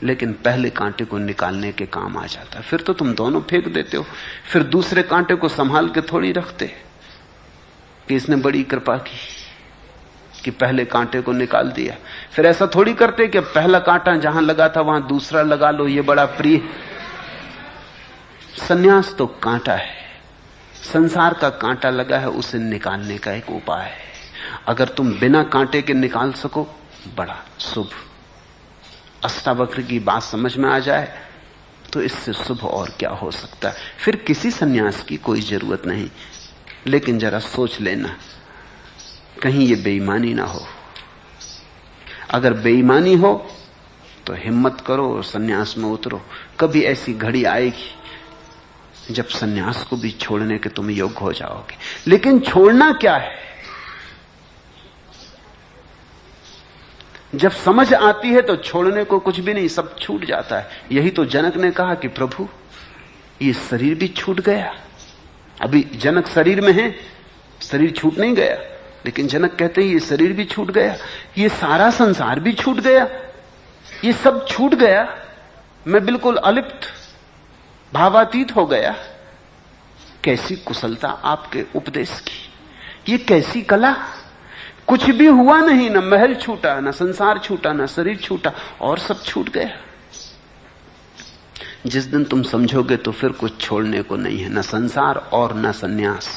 लेकिन पहले कांटे को निकालने के काम आ जाता है। फिर तो तुम दोनों फेंक देते हो। फिर दूसरे कांटे को संभाल के थोड़ी रखते कि इसने बड़ी कृपा की कि पहले कांटे को निकाल दिया। फिर ऐसा थोड़ी करते कि पहला कांटा जहां लगा था वहां दूसरा लगा लो, ये बड़ा प्रिय। सन्यास तो कांटा है, संसार का कांटा लगा है, उसे निकालने का एक उपाय है। अगर तुम बिना कांटे के निकाल सको, बड़ा शुभ। अष्टावक्र की बात समझ में आ जाए तो इससे शुभ और क्या हो सकता है। फिर किसी सन्यास की कोई जरूरत नहीं। लेकिन जरा सोच लेना, कहीं ये बेईमानी ना हो। अगर बेईमानी हो तो हिम्मत करो और सन्यास में उतरो। कभी ऐसी घड़ी आएगी जब सन्यास को भी छोड़ने के तुम योग्य हो जाओगे। लेकिन छोड़ना क्या है? जब समझ आती है तो छोड़ने को कुछ भी नहीं, सब छूट जाता है। यही तो जनक ने कहा कि प्रभु ये शरीर भी छूट गया। अभी जनक शरीर में है, शरीर छूट नहीं गया, लेकिन जनक कहते हैं ये शरीर भी छूट गया, ये सारा संसार भी छूट गया, ये सब छूट गया। मैं बिल्कुल अलिप्त, भावातीत हो गया। कैसी कुशलता आपके उपदेश की, ये कैसी कला। कुछ भी हुआ नहीं, न महल छूटा, न संसार छूटा, न शरीर छूटा, और सब छूट गया। जिस दिन तुम समझोगे तो फिर कुछ छोड़ने को नहीं है, न संसार और न सन्यास।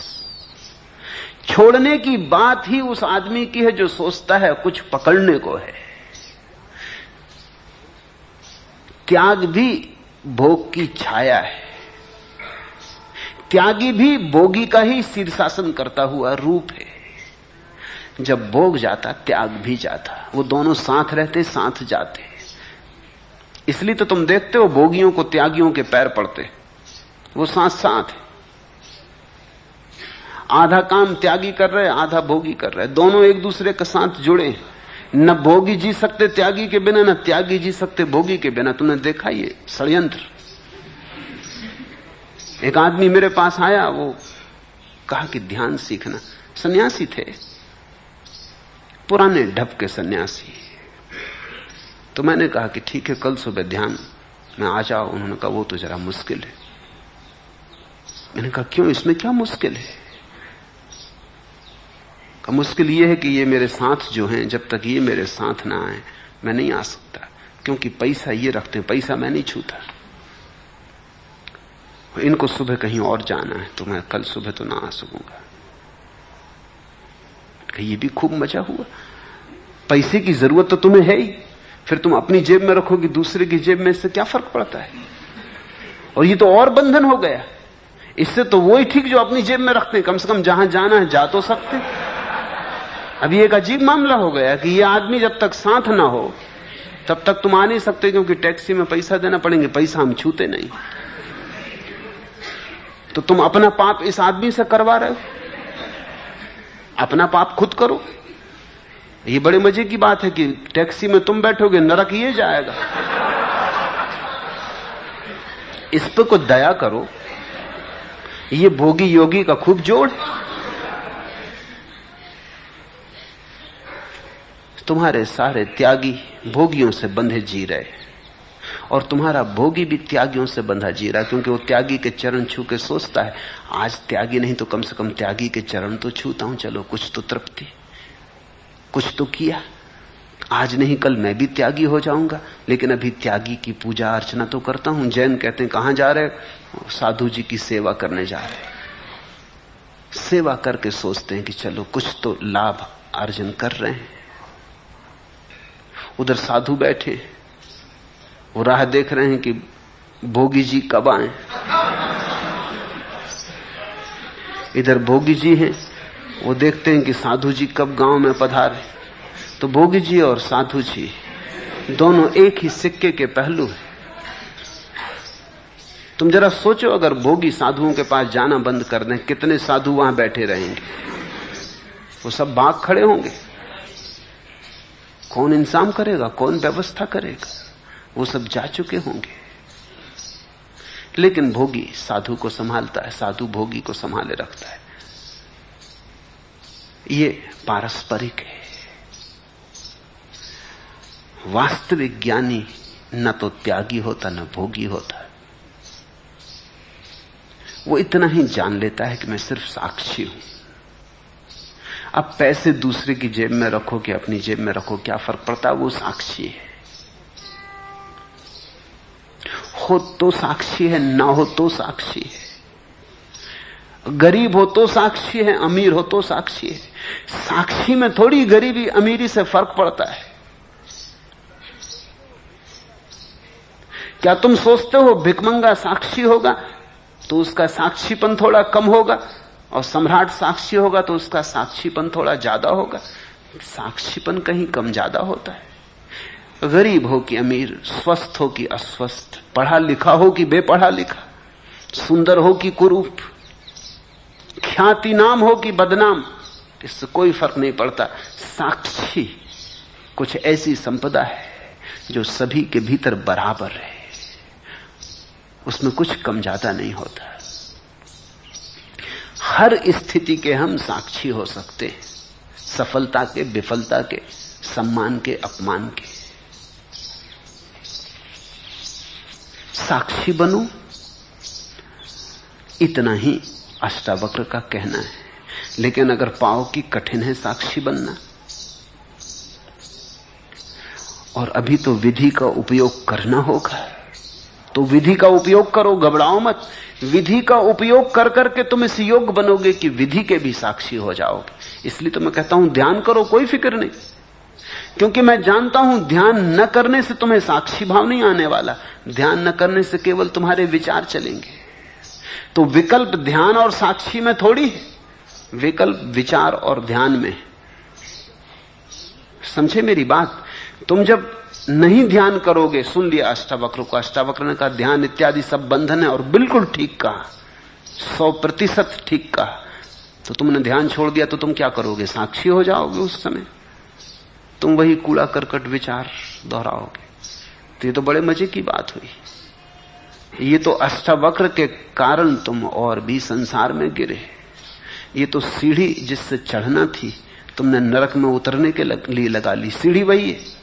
छोड़ने की बात ही उस आदमी की है जो सोचता है कुछ पकड़ने को है। त्याग भी भोग की छाया है। त्यागी भी भोगी का ही शीर्षासन करता हुआ रूप है। जब भोग जाता त्याग भी जाता, वो दोनों साथ रहते, साथ जाते। इसलिए तो तुम देखते हो भोगियों को त्यागियों के पैर पड़ते, वो साथ साथ है। आधा काम त्यागी कर रहे, आधा भोगी कर रहे, दोनों एक दूसरे के साथ जुड़े। न भोगी जी सकते त्यागी के बिना, न त्यागी जी सकते भोगी के बिना। तुमने देखा ये षड्यंत्र। एक आदमी मेरे पास आया, वो कहा कि ध्यान सीखना। सन्यासी थे, पुराने ढप के सन्यासी। तो मैंने कहा कि ठीक है, कल सुबह ध्यान में आ जाओ। उन्होंने कहा वो तो जरा मुश्किल है। मैंने कहा क्यों, इसमें क्या मुश्किल है? मुश्किल ये है कि ये मेरे साथ जो हैं, जब तक ये मेरे साथ ना आए मैं नहीं आ सकता, क्योंकि पैसा ये रखते हैं, पैसा मैं नहीं छूता। इनको सुबह कहीं और जाना है, तो मैं कल सुबह तो ना आ सकूंगा। ये भी खूब मजा हुआ। पैसे की जरूरत तो तुम्हें है ही, फिर तुम अपनी जेब में रखोगी, दूसरे की जेब में, इससे क्या फर्क पड़ता है? और ये तो और बंधन हो गया। इससे तो वही ठीक जो अपनी जेब में रखते हैं, कम से कम जहां जाना है जा तो सकते। अभी एक अजीब मामला हो गया कि ये आदमी जब तक साथ ना हो तब तक तुम आ नहीं सकते, क्योंकि टैक्सी में पैसा देना पड़ेंगे, पैसा हम छूते नहीं। तो तुम अपना पाप इस आदमी से करवा रहे हो, अपना पाप खुद करो। ये बड़े मजे की बात है कि टैक्सी में तुम बैठोगे, नरक ये जाएगा। इस पर कुछ दया करो। ये भोगी योगी का खूब जोड़। तुम्हारे सारे त्यागी भोगियों से बंधे जी रहे, और तुम्हारा भोगी भी त्यागियों से बंधा जी रहा, क्योंकि वो त्यागी के चरण छू के सोचता है आज त्यागी नहीं तो कम से कम त्यागी के चरण तो छूता हूं, चलो कुछ तो तृप्ति, कुछ तो किया। आज नहीं कल मैं भी त्यागी हो जाऊंगा, लेकिन अभी त्यागी की पूजा अर्चना तो करता हूं। जैन कहते हैं कहां जा रहे? साधु जी की सेवा करने जा रहे। सेवा करके सोचते हैं कि चलो कुछ तो लाभ अर्जन कर रहे हैं। उधर साधु बैठे, वो राह देख रहे हैं कि भोगी जी कब आए। इधर भोगी जी हैं, वो देखते हैं कि साधु जी कब गांव में पधारे, तो भोगी जी और साधु जी दोनों एक ही सिक्के के पहलू हैं। तुम जरा सोचो, अगर भोगी साधुओं के पास जाना बंद कर दें, कितने साधु वहां बैठे रहेंगे? वो सब भाग खड़े होंगे। कौन इंतजाम करेगा, कौन व्यवस्था करेगा? वो सब जा चुके होंगे। लेकिन भोगी साधु को संभालता है, साधु भोगी को संभाले रखता है। ये पारस्परिक है। वास्तविक ज्ञानी न तो त्यागी होता न भोगी होता। वो इतना ही जान लेता है कि मैं सिर्फ साक्षी हूं। अब पैसे दूसरे की जेब में रखो कि अपनी जेब में रखो, क्या फर्क पड़ता है? वो साक्षी है। हो तो साक्षी है, ना हो तो साक्षी है। गरीब हो तो साक्षी है, अमीर हो तो साक्षी है। साक्षी में थोड़ी गरीबी अमीरी से फर्क पड़ता है। क्या तुम सोचते हो भिखमंगा साक्षी होगा तो उसका साक्षीपन थोड़ा कम होगा, और सम्राट साक्षी होगा तो उसका साक्षीपन थोड़ा ज्यादा होगा? साक्षीपन कहीं कम ज्यादा होता है। गरीब हो कि अमीर, स्वस्थ हो कि अस्वस्थ, पढ़ा लिखा हो कि बेपढ़ा लिखा, सुंदर हो कि कुरूप, ख्याति नाम हो कि बदनाम, इससे कोई फर्क नहीं पड़ता। साक्षी कुछ ऐसी संपदा है जो सभी के भीतर बराबर है, उसमें कुछ कम ज्यादा नहीं होता। हर स्थिति के हम साक्षी हो सकते हैं, सफलता के, विफलता के, सम्मान के, अपमान के। साक्षी बनूं, इतना ही अष्टावक्र का कहना है। लेकिन अगर पाओ कि कठिन है साक्षी बनना, और अभी तो विधि का उपयोग करना होगा, तो विधि का उपयोग करो, घबराओ मत। विधि का उपयोग कर करके तुम इस योग्य बनोगे कि विधि के भी साक्षी हो जाओगे। इसलिए तो मैं कहता हूं ध्यान करो, कोई फिक्र नहीं, क्योंकि मैं जानता हूं ध्यान न करने से तुम्हें साक्षी भाव नहीं आने वाला। ध्यान न करने से केवल तुम्हारे विचार चलेंगे। तो विकल्प ध्यान और साक्षी में थोड़ी है, विकल्प विचार और ध्यान में। समझे मेरी बात? तुम जब नहीं ध्यान करोगे, सुन लिया अष्टावक्र को, अष्टावक्र ने कहा ध्यान इत्यादि सब बंधन है, और बिल्कुल ठीक कहा, 100% ठीक कहा। तो तुमने ध्यान छोड़ दिया तो तुम क्या करोगे? साक्षी हो जाओगे। उस समय तुम वही कूड़ा करकट विचार दोहराओगे। तो ये तो बड़े मजे की बात हुई। ये तो अष्टावक्र के कारण तुम और भी संसार में गिरे। ये तो सीढ़ी जिससे चढ़ना थी तुमने नरक में उतरने के लिए लगा ली। सीढ़ी वही है।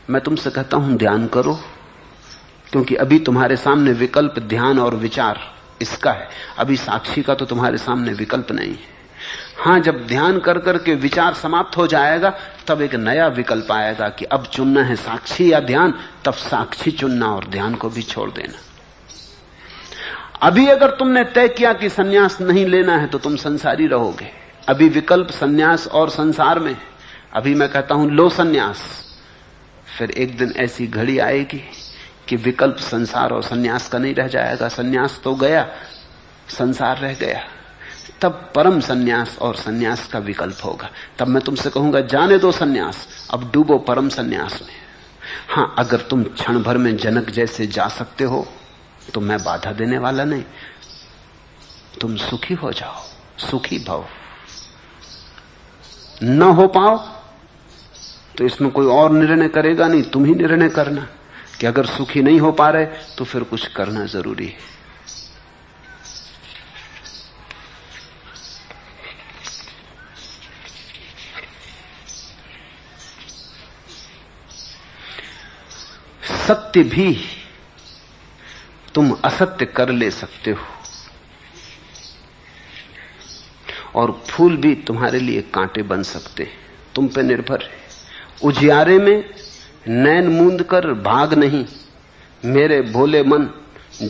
मैं तुमसे कहता हूं ध्यान करो, क्योंकि अभी तुम्हारे सामने विकल्प ध्यान और विचार इसका है। अभी साक्षी का तो तुम्हारे सामने विकल्प नहीं है। हां, जब ध्यान कर करके विचार समाप्त हो जाएगा तब एक नया विकल्प आएगा कि अब चुनना है साक्षी या ध्यान। तब साक्षी चुनना और ध्यान को भी छोड़ देना। अभी अगर तुमने तय किया कि सन्यास नहीं लेना है तो तुम संसारी रहोगे। अभी विकल्प सन्यास और संसार में। अभी मैं कहता हूं लो सन्यास, फिर एक दिन ऐसी घड़ी आएगी कि विकल्प संसार और सन्यास का नहीं रह जाएगा। सन्यास तो गया, संसार रह गया। तब परम सन्यास और सन्यास का विकल्प होगा। तब मैं तुमसे कहूंगा जाने दो सन्यास, अब डूबो परम सन्यास में। हां, अगर तुम क्षण भर में जनक जैसे जा सकते हो तो मैं बाधा देने वाला नहीं। तुम सुखी हो जाओ, सुखी भव। न हो पाओ तो इसमें कोई और निर्णय करेगा नहीं, तुम ही निर्णय करना कि अगर सुखी नहीं हो पा रहे तो फिर कुछ करना जरूरी है। सत्य भी तुम असत्य कर ले सकते हो, और फूल भी तुम्हारे लिए कांटे बन सकते हैं। तुम पे निर्भर है। उजियारे में नैन मूंद कर भाग नहीं, मेरे भोले मन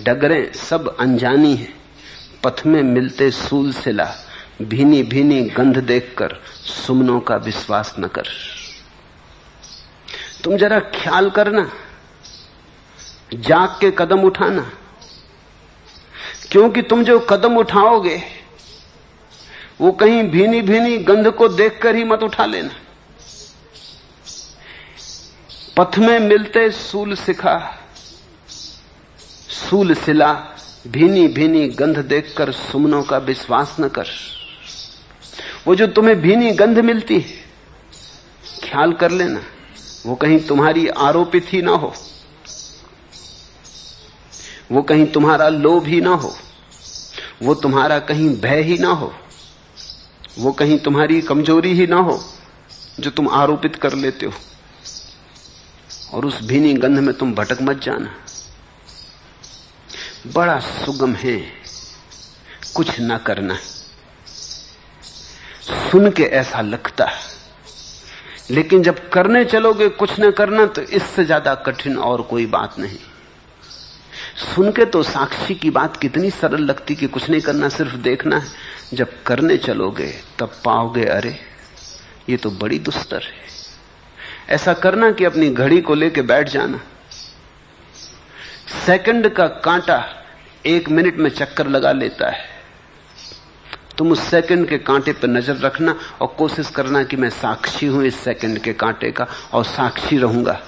डगरें सब अनजानी है। पथ में मिलते सूल सिला, भीनी भीनी गंध देखकर सुमनों का विश्वास न कर। तुम जरा ख्याल करना, जाग के कदम उठाना, क्योंकि तुम जो कदम उठाओगे वो कहीं भीनी भीनी गंध को देखकर ही मत उठा लेना। पथ में मिलते सूल शिखा, सूल शिला, भीनी भीनी गंध देखकर सुमनों का विश्वास न कर। वो जो तुम्हें भीनी गंध मिलती है, ख्याल कर लेना वो कहीं तुम्हारी आरोपित ही ना हो, वो कहीं तुम्हारा लोभ ही ना हो, वो तुम्हारा कहीं भय ही ना हो, वो कहीं तुम्हारी कमजोरी ही ना हो जो तुम आरोपित कर लेते हो। और उस भीनी गंध में तुम भटक मत जाना। बड़ा सुगम है कुछ ना करना। सुन के ऐसा लगता है, लेकिन जब करने चलोगे कुछ न करना, तो इससे ज्यादा कठिन और कोई बात नहीं। सुन के तो साक्षी की बात कितनी सरल लगती कि कुछ नहीं करना, सिर्फ देखना है। जब करने चलोगे तब पाओगे अरे ये तो बड़ी दुस्तर है। ऐसा करना कि अपनी घड़ी को लेके बैठ जाना। सेकंड का कांटा 1 मिनट में चक्कर लगा लेता है। तुम उस सेकंड के कांटे पर नजर रखना और कोशिश करना कि मैं साक्षी हूं इस सेकंड के कांटे का और साक्षी रहूंगा।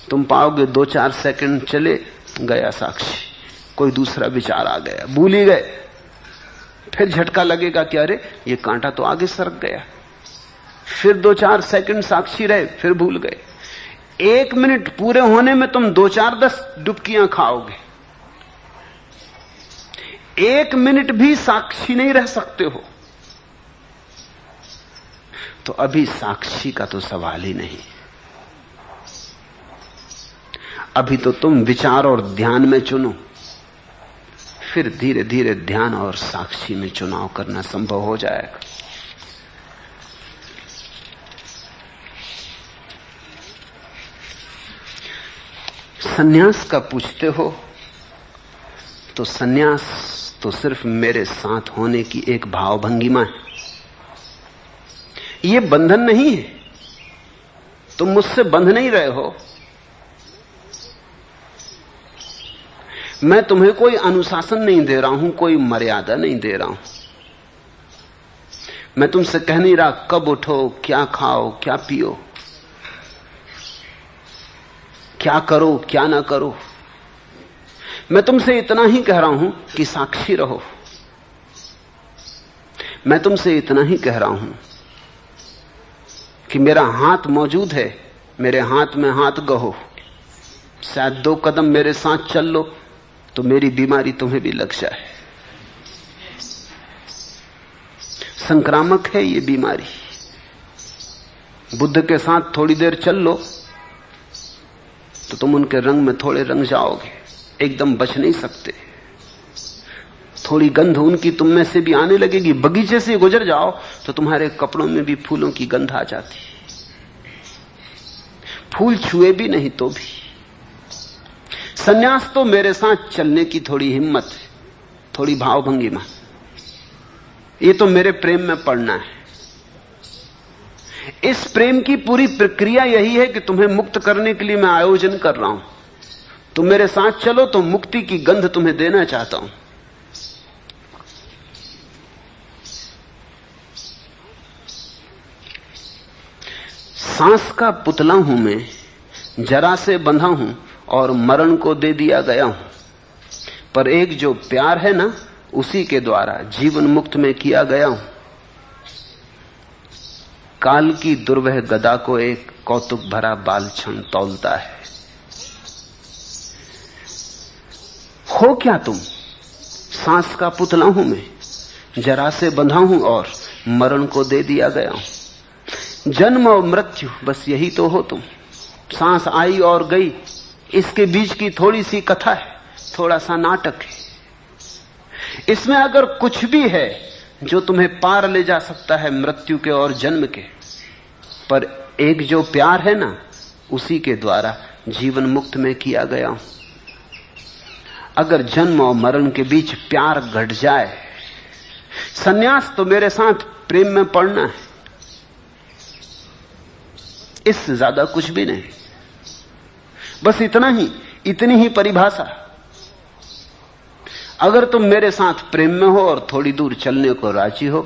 तुम पाओगे 2-4 सेकंड चले गया साक्षी, कोई दूसरा विचार आ गया, भूल ही गए। फिर झटका लगेगा कि अरे ये कांटा तो आगे सरक गया। फिर 2-4 सेकंड साक्षी रहे, फिर भूल गए। 1 मिनट पूरे होने में तुम 2-4-10 डुबकियां खाओगे। 1 मिनट भी साक्षी नहीं रह सकते हो तो अभी साक्षी का तो सवाल ही नहीं। अभी तो तुम विचार और ध्यान में चुनो, फिर धीरे धीरे ध्यान और साक्षी में चुनाव करना संभव हो जाएगा। सन्यास का पूछते हो तो सन्यास तो सिर्फ मेरे साथ होने की एक भावभंगिमा है। ये बंधन नहीं है, तुम मुझसे बंध नहीं रहे हो। मैं तुम्हें कोई अनुशासन नहीं दे रहा हूं, कोई मर्यादा नहीं दे रहा हूं। मैं तुमसे कह नहीं रहा कब उठो, क्या खाओ, क्या पियो, क्या करो, क्या ना करो। मैं तुमसे इतना ही कह रहा हूं कि साक्षी रहो। मैं तुमसे इतना ही कह रहा हूं कि मेरा हाथ मौजूद है, मेरे हाथ में हाथ गहो। शायद 2 कदम मेरे साथ चल लो तो मेरी बीमारी तुम्हें भी लग जाए। संक्रामक है ये बीमारी। बुद्ध के साथ थोड़ी देर चल लो तो तुम उनके रंग में थोड़े रंग जाओगे, एकदम बच नहीं सकते। थोड़ी गंध उनकी तुम में से भी आने लगेगी। बगीचे से गुजर जाओ तो तुम्हारे कपड़ों में भी फूलों की गंध आ जाती। फूल छुए भी नहीं तो भी। सन्यास तो मेरे साथ चलने की थोड़ी हिम्मत है, थोड़ी भावभंगिमा। ये तो मेरे प्रेम में पड़ना है। इस प्रेम की पूरी प्रक्रिया यही है कि तुम्हें मुक्त करने के लिए मैं आयोजन कर रहा हूं। तुम मेरे साथ चलो तो मुक्ति की गंध तुम्हें देना चाहता हूं। सांस का पुतला हूं मैं, जरा से बंधा हूं और मरण को दे दिया गया हूं। पर एक जो प्यार है ना, उसी के द्वारा जीवन मुक्त में किया गया हूं। काल की दुर्वह गदा को एक कौतुक भरा बाल क्षण तौलता है। हो क्या तुम? सांस का पुतला हूं मैं, जरा से बंधा हूं और मरण को दे दिया गया हूं। जन्म और मृत्यु, बस यही तो हो तुम। सांस आई और गई, इसके बीच की थोड़ी सी कथा है, थोड़ा सा नाटक है। इसमें अगर कुछ भी है जो तुम्हें पार ले जा सकता है मृत्यु के और जन्म के, पर एक जो प्यार है ना, उसी के द्वारा जीवन मुक्त में किया गया हूं। अगर जन्म और मरण के बीच प्यार घट जाए, सन्यास तो मेरे साथ प्रेम में पड़ना है, इससे ज्यादा कुछ भी नहीं। बस इतना ही, इतनी ही परिभाषा। अगर तुम मेरे साथ प्रेम में हो और थोड़ी दूर चलने को राजी हो,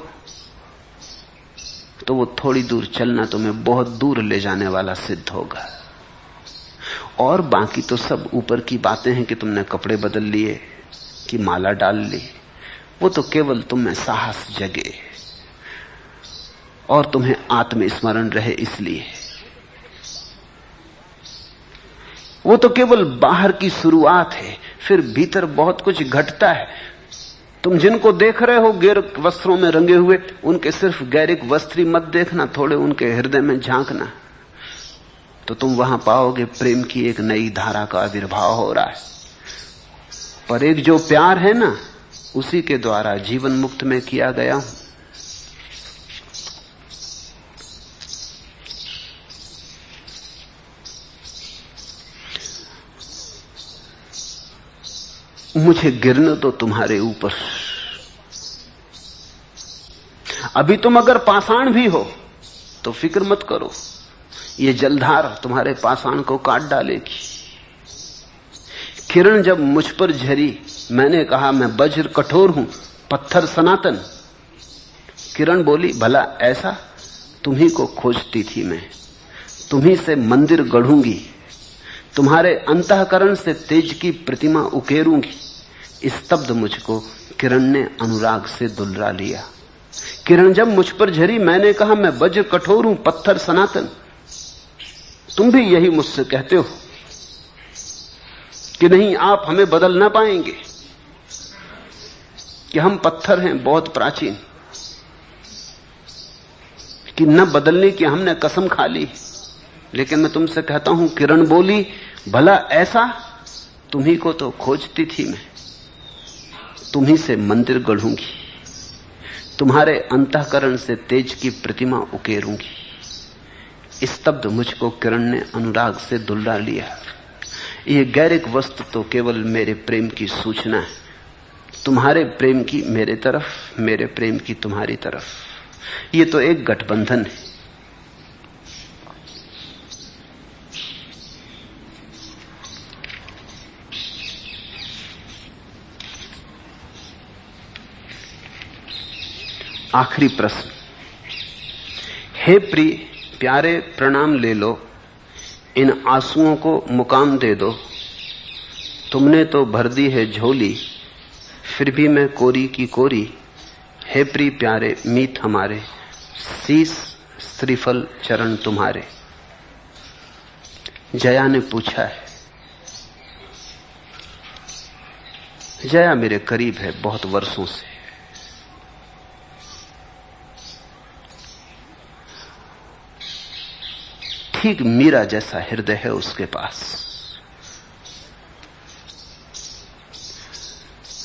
तो वो थोड़ी दूर चलना तुम्हें बहुत दूर ले जाने वाला सिद्ध होगा। और बाकी तो सब ऊपर की बातें हैं कि तुमने कपड़े बदल लिए, कि माला डाल ली। वो तो केवल तुम में साहस जगे और तुम्हें आत्मस्मरण रहे इसलिए। वो तो केवल बाहर की शुरुआत है, फिर भीतर बहुत कुछ घटता है। तुम जिनको देख रहे हो गैरिक वस्त्रों में रंगे हुए, उनके सिर्फ गैरिक वस्त्र ही मत देखना, थोड़े उनके हृदय में झांकना, तो तुम वहां पाओगे प्रेम की एक नई धारा का आविर्भाव हो रहा है। पर एक जो प्यार है ना, उसी के द्वारा जीवन मुक्त में किया गया हूं। मुझे गिरने दो तुम्हारे ऊपर। अभी तुम अगर पाषाण भी हो तो फिक्र मत करो, ये जलधार तुम्हारे पाषाण को काट डालेगी। किरण जब मुझ पर झरी, मैंने कहा मैं वज्र कठोर हूं, पत्थर सनातन। किरण बोली, भला ऐसा? तुम्ही को खोजती थी मैं, तुम्ही से मंदिर गढ़ूंगी, तुम्हारे अंतःकरण से तेज की प्रतिमा उकेरूंगी। स्तब्ध मुझको किरण ने अनुराग से दुलरा लिया। किरण जब मुझ पर झरी, मैंने कहा मैं वज्र कठोर हूं, पत्थर सनातन। तुम भी यही मुझसे कहते हो कि नहीं, आप हमें बदल ना पाएंगे, कि हम पत्थर हैं बहुत प्राचीन, कि न बदलने की हमने कसम खा ली। लेकिन मैं तुमसे कहता हूं, किरण बोली, भला ऐसा? तुम्ही को तो खोजती थी मैं, तुम्ही से मंदिर गढ़ूंगी, तुम्हारे अंतःकरण से तेज की प्रतिमा उकेरूंगी। स्तब्ध मुझको किरण ने अनुराग से दुलरा लिया। ये गैरिक वस्तु तो केवल मेरे प्रेम की सूचना है, तुम्हारे प्रेम की मेरे तरफ, मेरे प्रेम की तुम्हारी तरफ। ये तो एक गठबंधन है। आखिरी प्रश्न। हे प्रिय प्यारे प्रणाम ले लो, इन आंसुओं को मुकाम दे दो। तुमने तो भर दी है झोली, फिर भी मैं कोरी की कोरी। हे प्रिय प्यारे मीत हमारे, शीस श्रीफल चरण तुम्हारे। जया ने पूछा है। जया मेरे करीब है बहुत वर्षों से। ठीक मीरा जैसा हृदय है उसके पास,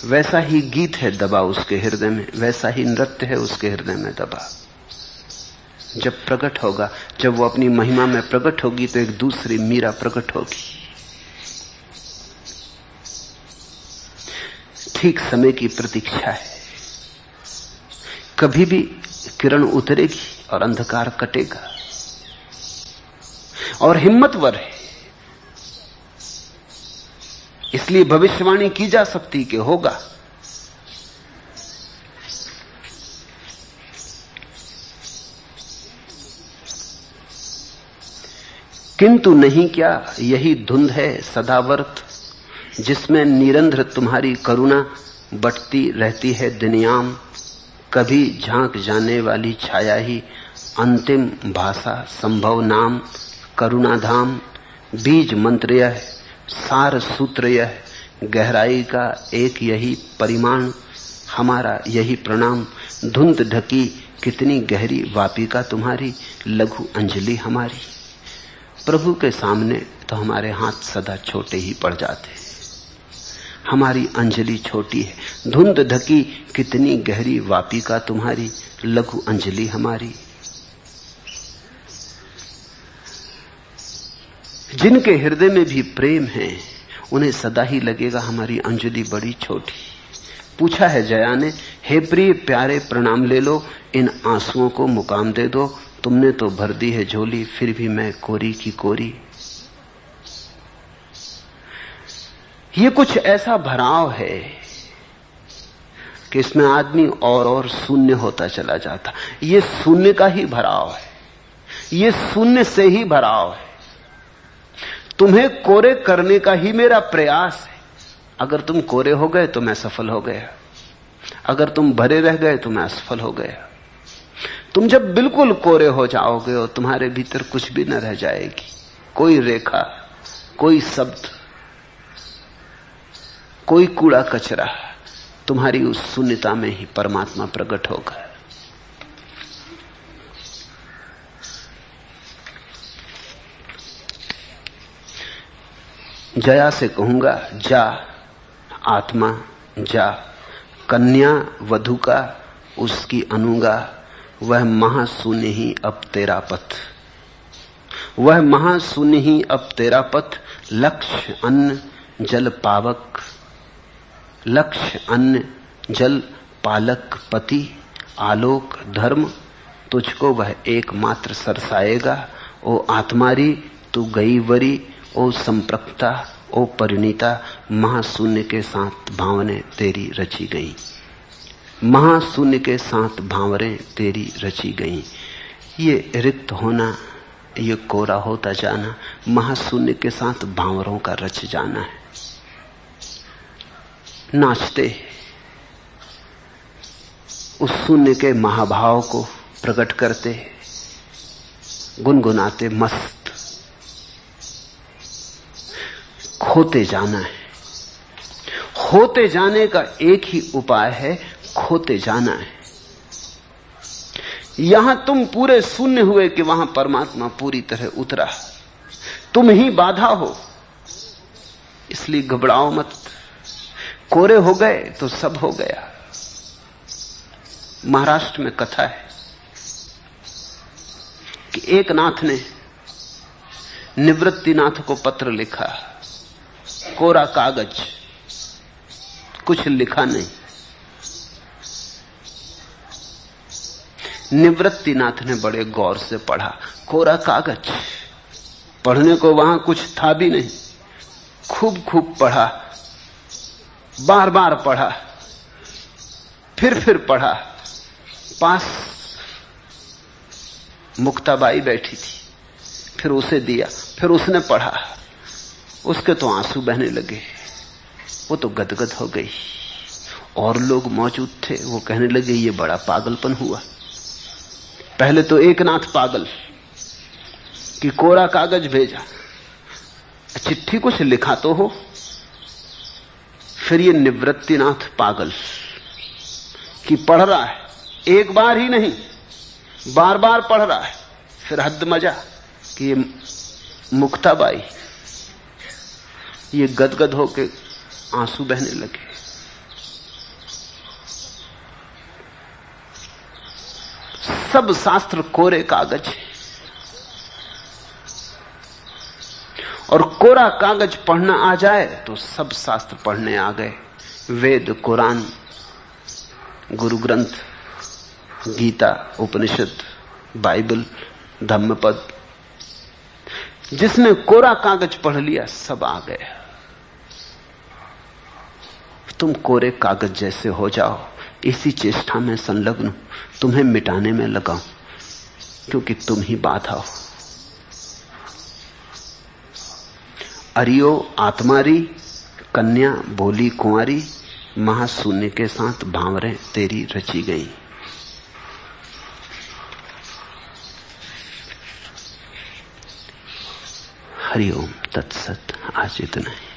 वैसा ही गीत है दबा उसके हृदय में, वैसा ही नृत्य है उसके हृदय में दबा। जब प्रकट होगा, जब वो अपनी महिमा में प्रकट होगी, तो एक दूसरी मीरा प्रकट होगी। ठीक समय की प्रतीक्षा है। कभी भी किरण उतरेगी और अंधकार कटेगा। और हिम्मतवर है, इसलिए भविष्यवाणी की जा सकती कि होगा। किंतु नहीं क्या यही धुंध है सदावर्त, जिसमें निरंतर तुम्हारी करुणा बटती रहती है दिनयाम। कभी झांक जाने वाली छाया ही अंतिम भाषा संभव नाम। करुणाधाम बीज मंत्र यह, सार सूत्र यह, गहराई का एक यही परिमाण। हमारा यही प्रणाम, धुंध ढकी कितनी गहरी वापिका तुम्हारी, लघु अंजलि हमारी। प्रभु के सामने तो हमारे हाथ सदा छोटे ही पड़ जाते, हमारी अंजलि छोटी है। धुंध ढकी कितनी गहरी वापिका तुम्हारी, लघु अंजलि हमारी। जिनके हृदय में भी प्रेम है, उन्हें सदा ही लगेगा हमारी अंजलि बड़ी छोटी। पूछा है जया ने, हे प्रिय प्यारे प्रणाम ले लो, इन आंसुओं को मुकाम दे दो। तुमने तो भर दी है झोली, फिर भी मैं कोरी की कोरी। ये कुछ ऐसा भराव है कि इसमें आदमी और शून्य होता चला जाता। ये शून्य का ही भराव है, ये शून्य से ही भराव है। तुम्हें कोरे करने का ही मेरा प्रयास है। अगर तुम कोरे हो गए तो मैं सफल हो गया, अगर तुम भरे रह गए तो मैं असफल हो गया। तुम जब बिल्कुल कोरे हो जाओगे और तुम्हारे भीतर कुछ भी न रह जाएगी, कोई रेखा, कोई शब्द, कोई कूड़ा कचरा, तुम्हारी उस शून्यता में ही परमात्मा प्रकट होगा। जया से कहूंगा, जा आत्मा जा, कन्या वधु का उसकी अनुगा, वह महाशून्य ही अब तेरा पथ, वह महाशून्य ही अब तेरा पथ। लक्ष्य अन्न जल पावक, लक्ष्य अन्न जल पालक पति, आलोक धर्म तुझको वह एकमात्र सरसाएगा। ओ आत्मारी तू गई वरी, ओ संप्रक्ता ओ परिणीता, महाशून्य के साथ भावने तेरी रची गई, महाशून्य के साथ भावरें तेरी रची गई। ये रिक्त होना, ये कोरा होता जाना, महाशून्य के साथ भावरों का रच जाना है। नाचते उस शून्य के महाभाव को प्रकट करते, गुनगुनाते मस्त खोते जाना है। होते जाने का एक ही उपाय है, खोते जाना है। यहां तुम पूरे शून्य हुए कि वहां परमात्मा पूरी तरह उतरा, तुम ही बाधा हो, इसलिए घबराओ मत। कोरे हो गए तो सब हो गया। महाराष्ट्र में कथा है कि एक नाथ ने निवृत्तिनाथ को पत्र लिखा, कोरा कागज, कुछ लिखा नहीं। निवृत्तिनाथ ने बड़े गौर से पढ़ा, कोरा कागज, पढ़ने को वहां कुछ था भी नहीं। खूब पढ़ा, बार बार पढ़ा, फिर पढ़ा। पास मुक्ताबाई बैठी थी, फिर उसे दिया, फिर उसने पढ़ा, उसके तो आंसू बहने लगे, वो तो गदगद हो गई। और लोग मौजूद थे, वो कहने लगे ये बड़ा पागलपन हुआ। पहले तो एक नाथ पागल कि कोरा कागज भेजा, चिट्ठी कुछ लिखा तो हो। फिर ये निवृत्तिनाथ पागल कि पढ़ रहा है, एक बार ही नहीं बार बार पढ़ रहा है। फिर हद मजा कि ये मुक्ताबाई, ये गदगद होके आंसू बहने लगे। सब शास्त्र कोरे कागज है, और कोरा कागज पढ़ना आ जाए तो सब शास्त्र पढ़ने आ गए। वेद, कुरान, गुरु ग्रंथ, गीता, उपनिषद, बाइबल, धम्मपद, जिसने कोरा कागज पढ़ लिया सब आ गया। तुम कोरे कागज जैसे हो जाओ, इसी चेष्टा में संलग्न, तुम्हें मिटाने में लगाओ, क्योंकि तुम ही बाधा हो। अरियो आत्मारी, कन्या बोली कुंवारी, महाशून्य के साथ भावरें तेरी रची गई। हरिओम तत्सत। आज इतना ही।